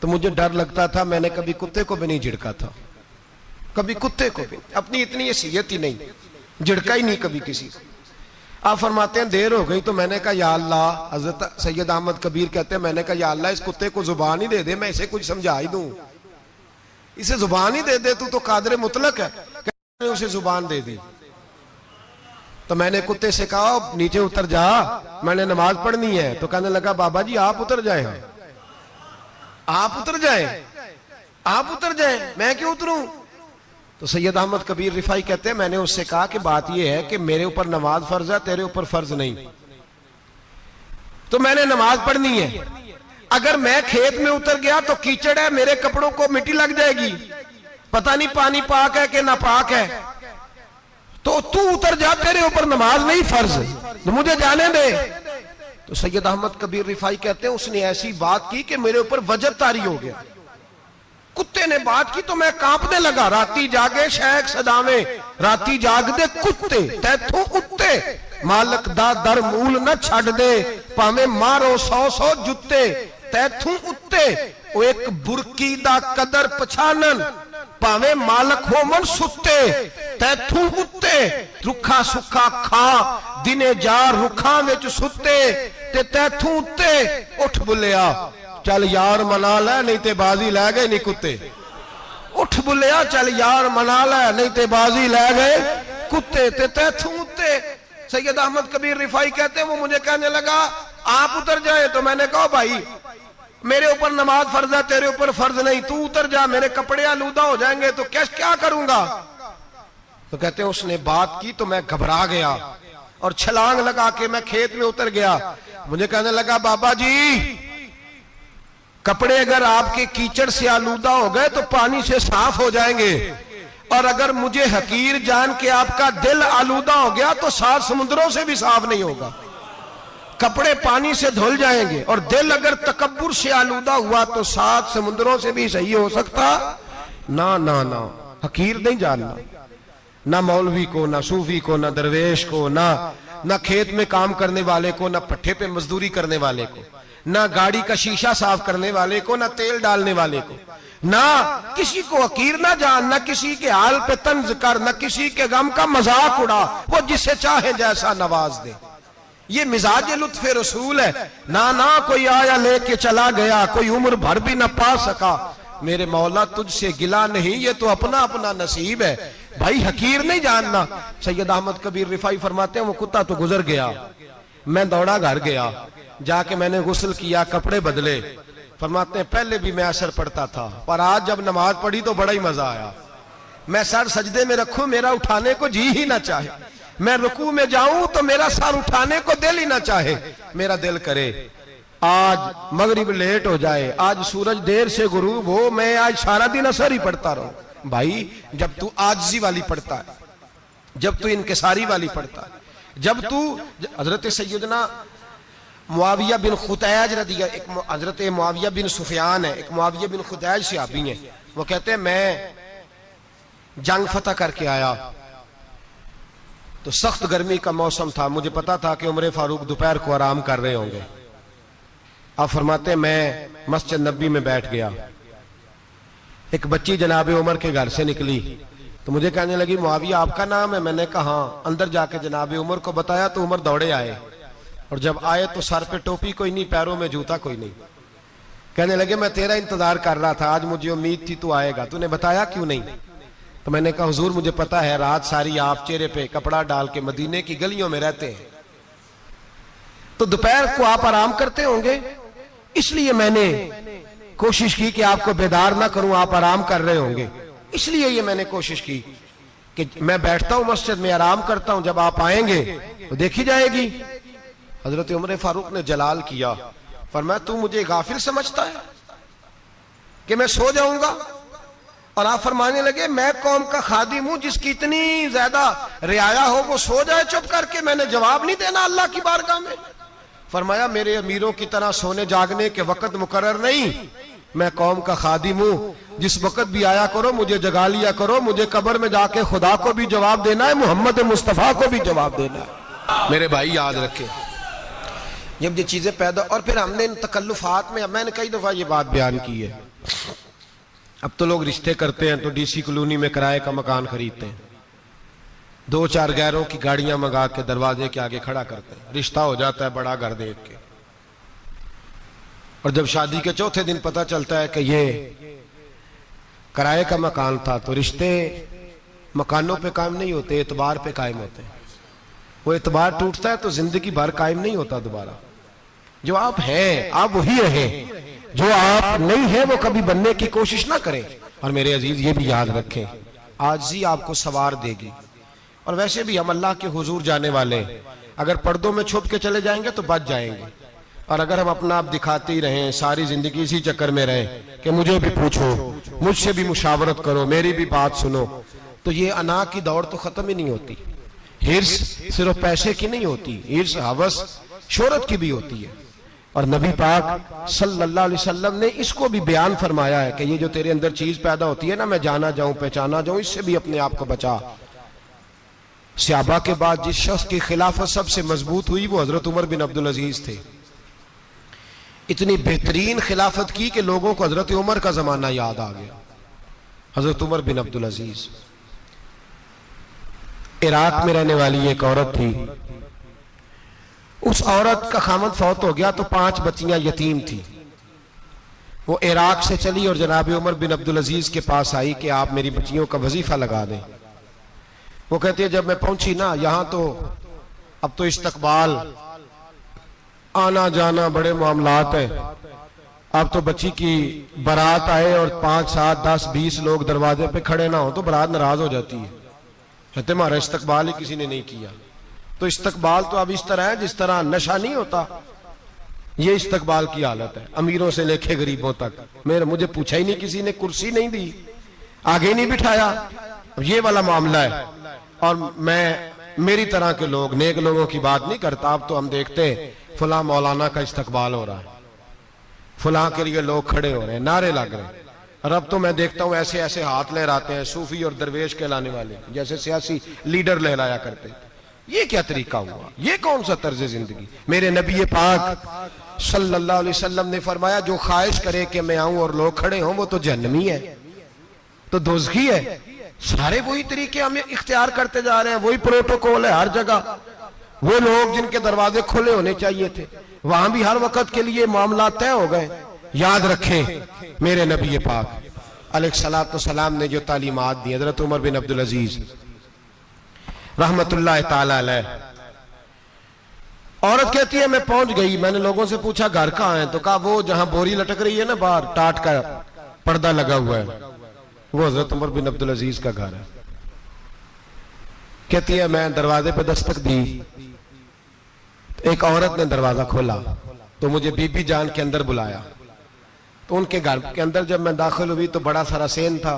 तो मुझे डर लगता था, मैंने कभी कुत्ते को भी नहीं झिड़का था, कभी कुत्ते को भी, अपनी इतनी हैसियत ही नहीं। झिड़का ही नहीं कभी किसी को। आप फरमाते हैं देर हो गई तो मैंने कहा या अल्लाह, हजरत सैयद अहमद कबीर कहते हैं मैंने कहा या अल्लाह इस कुत्ते को जुबान ही दे दे, मैं इसे कुछ समझा ही दूं, इसे जुबान ही दे दे, तू तो कादर मुतलक है। उसे जुबान दे दी तो मैंने कुत्ते से कहा नीचे उतर जा, मैंने नमाज पढ़नी है। तो कहने लगा बाबा जी आप उतर जाए, आप उतर जाए, आप उतर जाए, मैं क्यों उतरूं? तो सैयद अहमद कबीर रिफाई कहते हैं मैंने उससे कहा कि बात यह है कि मेरे ऊपर नमाज फर्ज है, तेरे ऊपर फर्ज नहीं, तो मैंने नमाज पढ़नी है। अगर मैं खेत में उतर गया तो कीचड़ है, मेरे कपड़ों को मिट्टी लग जाएगी, पता नहीं पानी पाक है कि नापाक है, तो तू उतर जा, तेरे ऊपर नमाज नहीं फर्ज, तो मुझे जाने दे। तो सैयद अहमद कबीर रिफाई कहते हैं उसने ऐसी बात की कि मेरे ऊपर वजद तारी हो गया। कुत्ते ने बात की तो मैं कांपने लगा। राती जागे शेख सदावे, राती जाग दे कुत्ते, तैथों उत्ते मालक दा दर मूल न छड़ दे, भावे मारो 100 जुत्ते, तैथों उत्ते वो एक बुरकी दा कदर पछानन, भावे मालक हो मन सुते, तैथों उत्ते रुखा सुखा खा, दिने जा रुखा विच सुते, ते तैथों उत्ते उठ बुलिया चल यार मना ले नहीं ते बाजी लै गए नहीं कुत्ते, उठ बुलिया चल यार मना ले नहीं ते बाजी लै गए कुत्ते, ते तैथों उत्ते। सैयद अहमद कबीर रिफाई कहते हैं वो मुझे कहने लगा आप उतर जाए। तो मैंने कहा भाई मेरे ऊपर नमाज फर्ज है, तेरे ऊपर फर्ज नहीं, तू उतर जा, मेरे कपड़े आलूदा हो जाएंगे तो क्या करूंगा? तो कहते हैं उसने बात की तो मैं घबरा गया और छलांग लगा के मैं खेत में उतर गया। मुझे कहने लगा बाबा जी कपड़े अगर आपके कीचड़ से आलूदा हो गए तो पानी से साफ हो जाएंगे, और अगर मुझे हकीर जान के आपका दिल आलूदा हो गया तो 7 समुद्रों से भी साफ नहीं होगा। कपड़े पानी से धुल जाएंगे और दिल अगर तकब्बुर से आलूदा हुआ तो 7 समुद्रों से भी सही हो सकता ना। ना ना हकीर नहीं जानना, ना मौलवी को, ना सूफी को, ना दरवेश को, ना खेत में काम करने वाले को, ना पट्टे पे मजदूरी करने वाले को, ना गाड़ी का शीशा साफ करने वाले को, ना तेल डालने वाले को, ना किसी को हकीर ना जान, ना किसी के हाल पे तंज कर, ना किसी के गम का मजाक उड़ा, वो जिसे चाहे जैसा नवाज दे। ये मिजाज लुत्फ रसूल है। ना कोई आया लेके चला गया, कोई उम्र भर भी ना पा सका, मेरे मौला तुझसे गिला नहीं, ये तो अपना अपना नसीब है। भाई हकीर नहीं जानना। सैयद अहमद कबीर रिफाई फरमाते हैं वो कुत्ता तो गुजर गया, मैं दौड़ा घर गया, जाके मैंने गुस्ल किया, कपड़े बदले। फरमाते हैं पहले भी मैं असर पढ़ता था, पर आज जब नमाज पढ़ी तो बड़ा ही मजा आया। मैं सर सजदे में रखूं मेरा उठाने को जी ही ना चाहे, मैं रुकू में जाऊं तो मेरा सर उठाने को दिल ही ना चाहे, मेरा दिल करे आज मगरिब लेट हो जाए, आज सूरज देर से गुरूब हो, मैं आज सारा दिन असर ही पढ़ता रहूं। भाई जब तू आजिज़ी वाली पढ़ता है, जब तू इनकिसारी वाली पढ़ता है, जब तू हजरत सैयदना मुआविया बिन खुतैज रदिया, एक हजरत मुआविया बिन सुफियान है, एक मुआविया बिन खुतैज सहाबी हैं, वो कहते हैं मैं जंग फतह करके आया तो सख्त गर्मी का मौसम था, मुझे पता था कि उमर फारूक दोपहर को आराम कर रहे होंगे। आप फरमाते मैं मस्जिद नबी में बैठ गया, एक बच्ची जनाब उमर के घर से निकली तो मुझे कहने लगी मुआविया आपका नाम है? मैंने कहा हाँ। अंदर जाके जनाब उमर को बताया तो उमर दौड़े आए, और जब आए तो सर पे टोपी कोई नहीं, पैरों में जूता कोई नहीं। कहने लगे मैं तेरा इंतजार कर रहा था, आज मुझे उम्मीद थी तू आएगा, तूने बताया क्यों नहीं? तो मैंने कहा हुजूर मुझे पता है रात सारी आप चेहरे पे कपड़ा डाल के मदीने की गलियों में रहते हैं, तो दोपहर को आप आराम करते होंगे, इसलिए मैंने कोशिश की कि आपको बेदार ना करूं, आप आराम कर रहे होंगे, इसलिए ये मैंने कोशिश की कि मैं बैठता हूं मस्जिद में आराम करता हूं, जब आप आएंगे तो देखी जाएगी। हजरत उमर फारूक ने जलाल किया, फरमाया तू मुझे गाफिल समझता है कि मैं सो जाऊंगा? और आप फरमाने लगे मैं कौम का खादिम हूं जिसकी इतनी ज्यादा रियाया हो वो सो जाए चुप करके, मैंने जवाब नहीं देना अल्लाह की बारगाह में? फरमाया मेरे अमीरों की तरह सोने जागने के वक्त मुकर्रर नहीं, मैं कौम का खादिम हूं, जिस वक्त भी आया करो मुझे जगा लिया करो, मुझे कब्र में जाके खुदा को भी जवाब देना है, मोहम्मद मुस्तफा को भी जवाब देना है। मेरे भाई याद रखें जब ये चीजें पैदा, और फिर हमने इन तकल्लुफात में, मैंने कई दफा ये बात बयान की है, अब तो लोग रिश्ते करते हैं तो डीसी कॉलोनी में किराए का मकान खरीदते हैं, दो चार गैरों की गाड़ियां मंगा के दरवाजे के आगे खड़ा करते हैं, रिश्ता हो जाता है बड़ा घर देख के। और जब शादी के चौथे दिन पता चलता है कि ये किराए का मकान था, तो रिश्ते मकानों पे कायम नहीं होते, एतबार पे कायम होते हैं। वो एतबार टूटता है तो जिंदगी भर कायम नहीं होता दोबारा। जो आप हैं आप वही रहें, जो आप नहीं है वो कभी बनने की कोशिश ना करें। और मेरे अजीज ये भी याद रखें, आजिज़ी आपको सवार देगी। और वैसे भी हम अल्लाह के हुजूर जाने वाले, अगर पर्दों में छुप के चले जाएंगे तो बच जाएंगे। और अगर हम अपना आप दिखाते ही रहें, सारी जिंदगी इसी चक्कर में रहें कि मुझे भी पूछो, मुझसे भी मुशावरत करो, मेरी भी बात सुनो, तो ये अना की दौड़ तो खत्म ही नहीं होती। हिर्स सिर्फ पैसे की नहीं होती, हिर्स हवस शोहरत की भी होती है। और नबी पाक सल्लल्लाहु अलैहि वसल्लम ने इसको भी बयान फरमाया है कि ये जो तेरे अंदर चीज पैदा होती है ना, मैं जाना जाऊं पहचाना जाऊं, इससे भी अपने आप को बचा। सहाबा के बाद जिस शख्स की खिलाफत सबसे मजबूत हुई वो हजरत उमर बिन अब्दुल अजीज थे। इतनी बेहतरीन खिलाफत की कि लोगों को हजरत उमर का जमाना याद आ गया। हजरत उमर बिन अब्दुल अजीज, इराक में रहने वाली एक औरत थी। उस औरत का खामद फौत हो गया तो 5 बच्चियां यतीम थी। वो इराक से चली और जनाब उमर बिन अब्दुल अजीज के पास आई कि आप मेरी बच्चियों का वजीफा लगा दें। वो कहती है जब मैं पहुंची ना, यहां तो अब तो इस्तकबाल, आना जाना बड़े मामलात हैं। अब तो बच्ची की बारात आए और 5, 7, 10, 20 लोग दरवाजे पे खड़े ना हो तो बारात नाराज हो जाती है, कहते हमारा इस्तकबाल ही किसी ने नहीं किया। तो इस्तकबाल तो अब इस तरह है जिस तरह नशा नहीं होता, ये इस्तकबाल की हालत है, अमीरों से लेके गरीबों तक। मुझे पूछा ही नहीं किसी ने, कुर्सी नहीं दी, आगे नहीं बिठाया, ये वाला मामला है। और मैं मेरी तरह के लोग, नेक लोगों की बात नहीं करता। अब तो हम देखते हैं फला मौलाना का इस्तकबाल हो रहा है, फला के लिए लोग खड़े हो रहे हैं, नारे लग रहे हैं। और अब तो मैं देखता हूं ऐसे ऐसे हाथ लहराते हैं सूफी और दरवेश कहलाने वाले, जैसे सियासी लीडर लहराया करते थे। ये क्या तरीका हुआ, ये कौन सा तर्ज जिंदगी। मेरे नबी पाक सल्लल्लाहु अलैहि वसल्लम ने फरमाया जो ख्वाहिश करे कि मैं आऊं और लोग खड़े हों वो तो जहन्नमी है, तो दोज़खी है। सारे वही तरीके हम इख्तियार करते जा रहे हैं, वही प्रोटोकॉल है हर जगह। वो लोग जिनके दरवाजे खुले होने चाहिए थे वहां भी हर वक्त के लिए मामला तय हो गए। याद रखें मेरे नबी पाक अलैहिस्सलातु वस्सलाम ने जो तालीमात दी, हजरत उमर बिन अब्दुल अजीज रहमतुल्लाह ताला अलैह। औरत कहती है मैं पहुंच गई, मैंने लोगों से पूछा घर कहां है, तो कहा वो जहां बोरी लटक रही है ना बाहर, टाट का पर्दा लगा हुआ है, वो हजरत उमर बिन अब्दुल अजीज का घर है। कहती है मैं दरवाजे पे दस्तक दी, एक औरत ने दरवाजा खोला तो मुझे बीबी जान के अंदर बुलाया। तो उनके घर के अंदर जब मैं दाखिल हुई तो बड़ा सारा सेन था,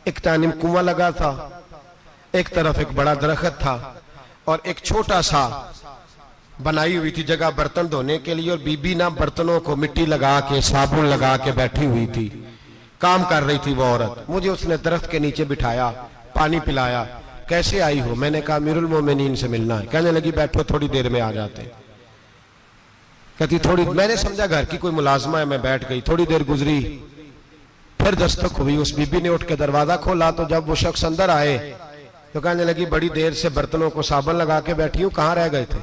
एक तानिम कुआं लगा था, एक तरफ एक बड़ा दरख्त था और एक छोटा सा बनाई हुई थी जगह बर्तन धोने के लिए। और बीबी ना बर्तनों को मिट्टी लगा के साबुन लगा के बैठी हुई थी, काम कर रही थी वो औरत। मुझे उसने दरख्त के नीचे बिठाया, पानी पिलाया। कैसे आई हो? मैंने कहा अमीरुल मोमिनीन से मिलना है। कहने लगी बैठो थोड़ी देर में आ जाते। कहती थोड़ी, मैंने समझा घर की कोई मुलाजमा है, मैं बैठ गई। थोड़ी देर गुजरी, फिर दस्तक हुई, उस बीबी ने उठ के दरवाजा खोला। तो जब वो शख्स अंदर आए तो कहने लगी बड़ी देर से बर्तनों को साबुन लगा के बैठी हूं, कहाँ रह गए थे?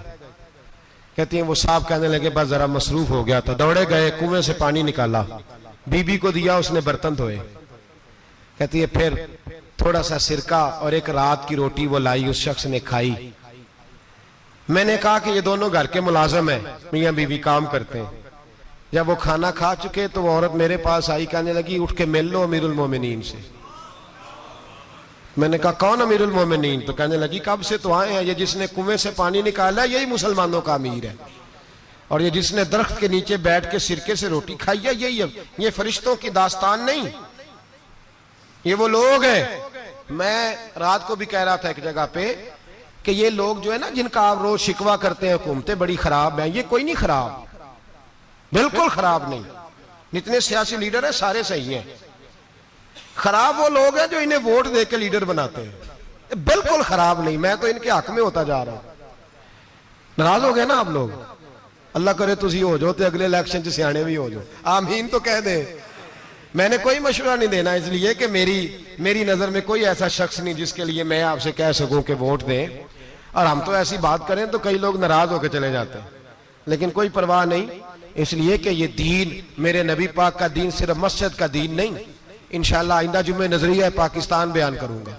कहती है वो साहब कहने लगे बस जरा मसरूफ हो गया था। दौड़े गए, कुएं से पानी निकाला, बीबी को दिया, उसने बर्तन धोए। कहती है फिर थोड़ा सा सिरका और एक रात की रोटी वो लाई, उस शख्स ने खाई। मैंने कहा कि ये दोनों घर के मुलाजम हैं, मियां बीवी काम करते हैं। जब वो खाना खा चुके तो वो औरत मेरे पास आई, कहने लगी उठ के मिल लो अमीरुल मोमिनीन से। मैंने कहा कौन अमीरुल मोमिनीन? तो कहने लगी कब से तो आए हैं, ये जिसने कुएं से पानी निकाला यही मुसलमानों का अमीर है, और ये जिसने दरख्त के नीचे बैठ के सिरके से रोटी खाई है यही है। ये फरिश्तों की दास्तान नहीं, ये वो लोग हैं। मैं रात को भी कह रहा था एक जगह पे कि ये लोग जो है ना जिनका आप रोज शिकवा करते हैं हुकूमतें बड़ी खराब हैं, ये कोई नहीं खराब, बिल्कुल खराब नहीं। जितने सियासी लीडर हैं सारे सही हैं। खराब वो लोग हैं जो इन्हें वोट दे के लीडर बनाते हैं, बिल्कुल खराब नहीं। मैं तो इनके हक में होता जा रहा हूं। नाराज हो गए ना आप लोग? अल्लाह करे तुसी हो जाओ तो अगले इलेक्शन च सियाने भी हो जाओ, आमीन तो कह दे। मैंने कोई मशवरा नहीं देना, इसलिए कि मेरी नजर में कोई ऐसा शख्स नहीं जिसके लिए मैं आपसे कह सकूं कि वोट दें। और हम तो ऐसी बात करें तो कई लोग नाराज होकर चले जाते हैं, लेकिन कोई परवाह नहीं, इसलिए कि ये दीन मेरे नबी पाक का दीन सिर्फ मस्जिद का दीन नहीं। इंशाअल्लाह आइंदा जुम्मे नजरिया पाकिस्तान बयान करूंगा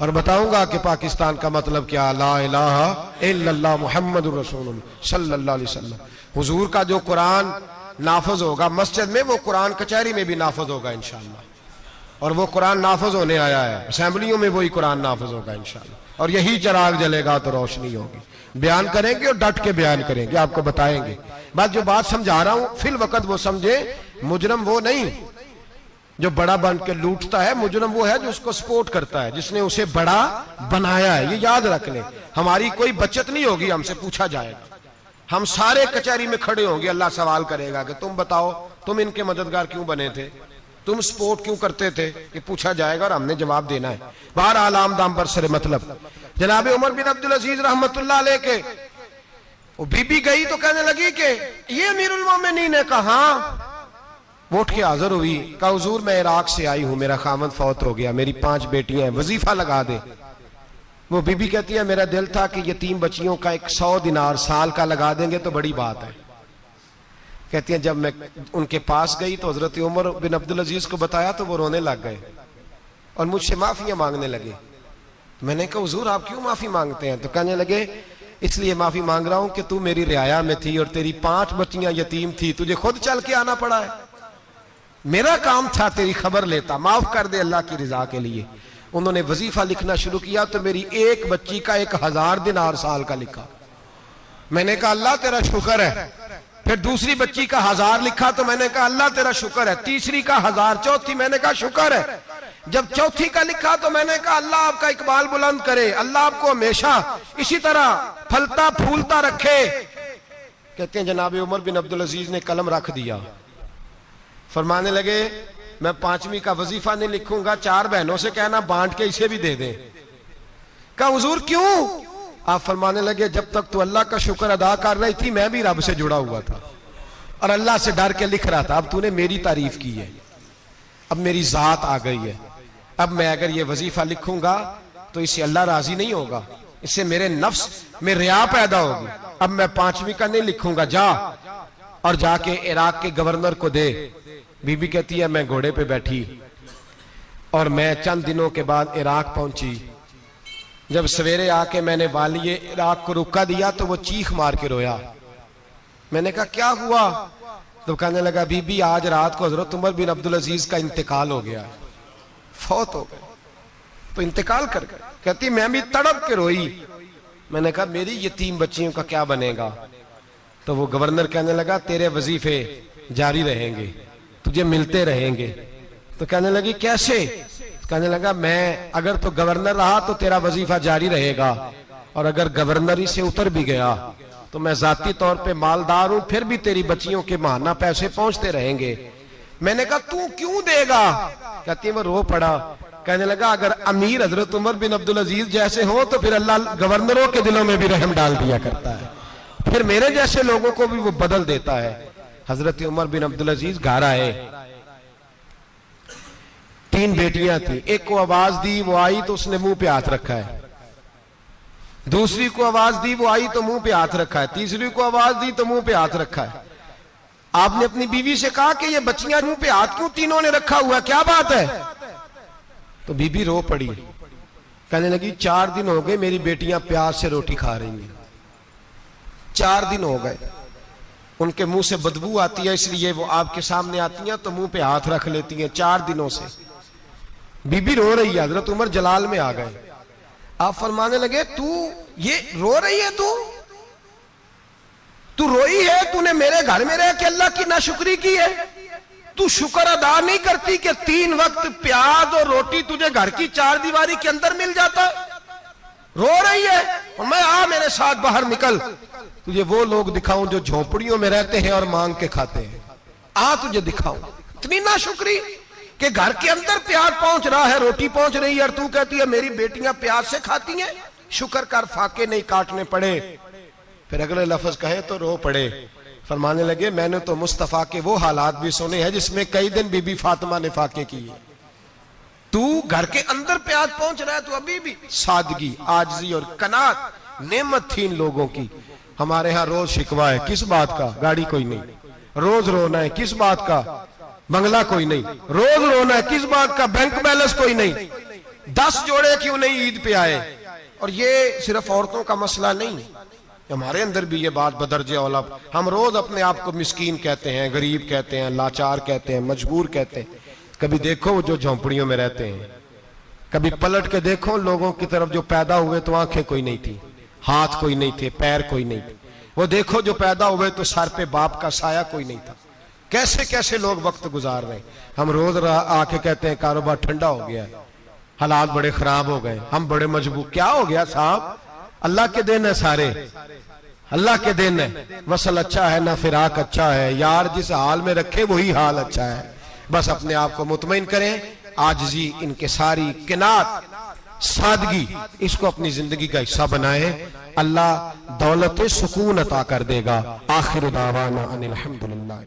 और बताऊंगा कि पाकिस्तान का मतलब क्या, ला इलाहा इल्लल्लाह मुहम्मदुर रसूलुल्लाह सल्लल्लाहु अलैहि वसल्लम। हुजूर का जो कुरान नाफज होगा मस्जिद में, वो कुरान कचहरी में भी नाफज होगा इंशाअल्लाह। और वो कुरान नाफज होने आया है, असेंबलियों में वही कुरान नाफज होगा इंशाअल्लाह। और यही चिराग जलेगा तो रोशनी होगी। बयान करेंगे और डट के बयान करेंगे, आपको बताएंगे। बात जो बात समझा रहा हूं फिल वक्त वो समझे, मुजरम वो नहीं जो बड़ा बन के लूटता है, मुजरम वो है जो उसको सपोर्ट करता है, जिसने उसे बड़ा बनाया है। ये याद रख लें, हमारी कोई बचत नहीं होगी, हमसे पूछा जाएगा। हम सारे कचहरी में खड़े होंगे, अल्लाह सवाल करेगा कि तुम बताओ तुम इनके मददगार क्यों बने थे, तुम सपोर्ट क्यों करते थे, ये पूछा जाएगा और हमने जवाब देना है। बाहर आलाम दाम पर सरे मतलब जनाब उमर बिन अब्दुल अजीज रहमतुल्लाह अलैह के वो बीबी गई तो कहने लगी कि ये अमीरुल मोमिनीन ने कहा, वो उठ के हाजिर हुई, कहा हुजूर मैं इराक से आई हूं, मेरा खामद फौत हो गया, मेरी 5 बेटियां हैं, वजीफा लगा दे। वो बीबी कहती है मेरा दिल था कि यतीम बच्चियों का 100 दिनार साल का लगा देंगे तो बड़ी बात है। कहती है जब मैं उनके पास गई तो हजरत उमर बिन अब्दुल अजीज को बताया तो वो रोने लग गए और मुझसे माफियां मांगने लगे। मैंने कहा हुजूर आप क्यों माफी मांगते हैं? तो कहने लगे इसलिए माफी मांग रहा हूं कि तू मेरी रियाया में थी और तेरी 5 बच्चियां यतीम थी, तुझे खुद चल के आना पड़ा है। मेरा काम था तेरी खबर लेता, माफ कर दे अल्लाह की रिजा के लिए। उन्होंने वजीफा लिखना शुरू किया तो मेरी एक बच्ची का 1000 दिनार साल का लिखा। मैंने कहा अल्लाह तेरा शुक्र है। फिर दूसरी बच्ची का 1000 लिखा तो मैंने कहा अल्लाह तेरा शुक्र है। तीसरी का 1000, चौथी मैंने कहा शुक्र है। जब चौथी का लिखा तो मैंने कहा अल्लाह आपका इकबाल बुलंद करे, अल्लाह आपको हमेशा इसी तरह फलता फूलता रखे। कहते हैं जनाब उमर बिन अब्दुल अजीज ने कलम रख दिया, फरमाने लगे मैं 5वीं का वजीफा नहीं लिखूंगा, 4 बहनों से कहना बांट के इसे भी दे दे। कहा हुजूर क्यों? आप फरमाने लगे जब तक तू अल्लाह का शुक्र अदा कर रही थी मैं भी रब से जुड़ा हुआ था और अल्लाह से डर के लिख रहा था। अब तूने मेरी तारीफ की है, अब मेरी जात आ गई है, अब मैं अगर ये वजीफा लिखूंगा तो इससे अल्लाह राजी नहीं होगा, इससे मेरे नफ्स में रिया पैदा होगी। अब मैं 5वीं का नहीं लिखूंगा, जा और जाके इराक के गवर्नर को दे। बीबी कहती है मैं घोड़े पे बैठी और मैं चंद दिनों के बाद इराक पहुंची। जब सवेरे आके मैंने वालिए इराक को रुका दिया तो वो चीख मार के रोया। मैंने कहा क्या हुआ? तो कहने लगा बीबी आज रात को हजरत उमर बिन अब्दुल अजीज का इंतकाल हो गया, फौत हो गए, तो इंतकाल कर गए। कहती मैं भी तड़प के रोई। मैंने कहा मेरी यतीम बच्चियों का क्या बनेगा? तो वो गवर्नर कहने लगा तेरे वजीफे जारी रहेंगे, तुझे मिलते रहेंगे। तो कहने लगी कैसे? कहने लगा मैं अगर तो गवर्नर रहा तो तेरा वजीफा जारी रहेगा और अगर गवर्नरी से उतर भी गया तो मैं जाती तौर पे मालदार हूं, फिर भी तेरी बच्चियों के माहाना पैसे पहुंचते रहेंगे। मैंने कहा तू क्यों देगा? कहती है वो रो पड़ा। कहने लगा अगर अमीर हजरत उमर बिन अब्दुल अजीज जैसे हो तो फिर अल्लाह गवर्नरों के दिलों में भी रहम डाल दिया करता है, फिर मेरे जैसे लोगों को भी वो बदल देता है। हजरत उमर बिन अब्दुल अजीज घर आए, 3 बेटियां थी। एक को आवाज दी, वो आई तो उसने मुंह पे हाथ रखा है। दूसरी को आवाज दी, वो आई तो मुंह पे हाथ रखा है। तीसरी को आवाज दी तो मुंह पे हाथ रखा है। आपने अपनी बीवी से कहा कि ये बच्चियां मुंह पे हाथ क्यों तीनों ने रखा हुआ है, क्या बात है? तो बीबी रो पड़ी, कहने लगी 4 दिन हो गए मेरी बेटियां प्याज से रोटी खा रही हैं, 4 दिन हो गए, उनके मुंह से बदबू आती है, इसलिए वो आपके सामने आती हैं तो मुंह पे हाथ रख लेती हैं 4 दिनों से। बीबी रो रही है, हजरत उमर जलाल में आ गए। आप फरमाने लगे तू ये रो रही है, तू रोई है, तूने मेरे घर में रह के अल्लाह की नाशुक्री की है, तू शुक्र अदा नहीं करती कि 3 वक्त प्याज और रोटी तुझे घर की 4 दीवारी के अंदर मिल जाता? रो रही है और मैं आ मेरे साथ बाहर निकल, तुझे वो लोग दिखाऊं जो झोपड़ियों में रहते हैं और मांग के खाते हैं, आ तुझे दिखाऊं। इतनी नाशुक्री कि घर के अंदर प्याज पहुंच रहा है, रोटी पहुंच रही है और तू कहती है मेरी बेटियां प्याज से खाती हैं, शुक्र कर फाके नहीं काटने पड़े। फिर अगले लफ्ज कहे तो रो पड़े। फरमाने लगे मैंने तो मुस्तफा के वो हालात भी सुने हैं जिसमें कई दिन बीबी फातिमा ने फाके किए। तू घर के अंदर पे आज पहुंच रहा है, तो अभी भी सादगी, आजिज़ी और कनात नेमत थी इन लोगों की। हमारे यहाँ रोज शिकवा है, किस बात का? गाड़ी कोई नहीं। रोज रोना है, किस बात का? बंगला कोई नहीं। रोज रोना है, किस बात का? बैंक बैलेंस कोई नहीं। 10 जोड़े क्यों नहीं ईद पे आए? और ये सिर्फ औरतों का मसला नहीं, हमारे अंदर भी ये बात बदरजे औला। हम रोज अपने आप को मिस्कीन कहते हैं, गरीब कहते हैं, लाचार कहते हैं, मजबूर कहते हैं। कभी देखो वो जो झोंपड़ियों में रहते हैं, कभी पलट के देखो लोगों की तरफ जो पैदा हुए तो आंखें कोई नहीं थी, हाथ कोई नहीं थे, पैर कोई नहीं थे। वो देखो जो पैदा हुए तो सर पे बाप का साया कोई नहीं था। कैसे कैसे लोग वक्त गुजार रहे हैं। हम रोज आके कहते हैं कारोबार ठंडा हो गया, हालात बड़े खराब हो गए, हम बड़े मजबूर। क्या हो गया साहब? अल्लाह के दिन है, सारे अल्लाह के दिन है। वसल अच्छा है ना फिराक अच्छा है, यार जिस हाल में रखे वही हाल अच्छा है। बस अपने आप को मुतमईन करें, आजिज़ी, इनके सारी किनात, सादगी, इसको अपनी जिंदगी का हिस्सा बनाएं। अल्लाह दौलत सुकून अता कर देगा। आखिर दावाना अनिल हम्दुलिल्लाह।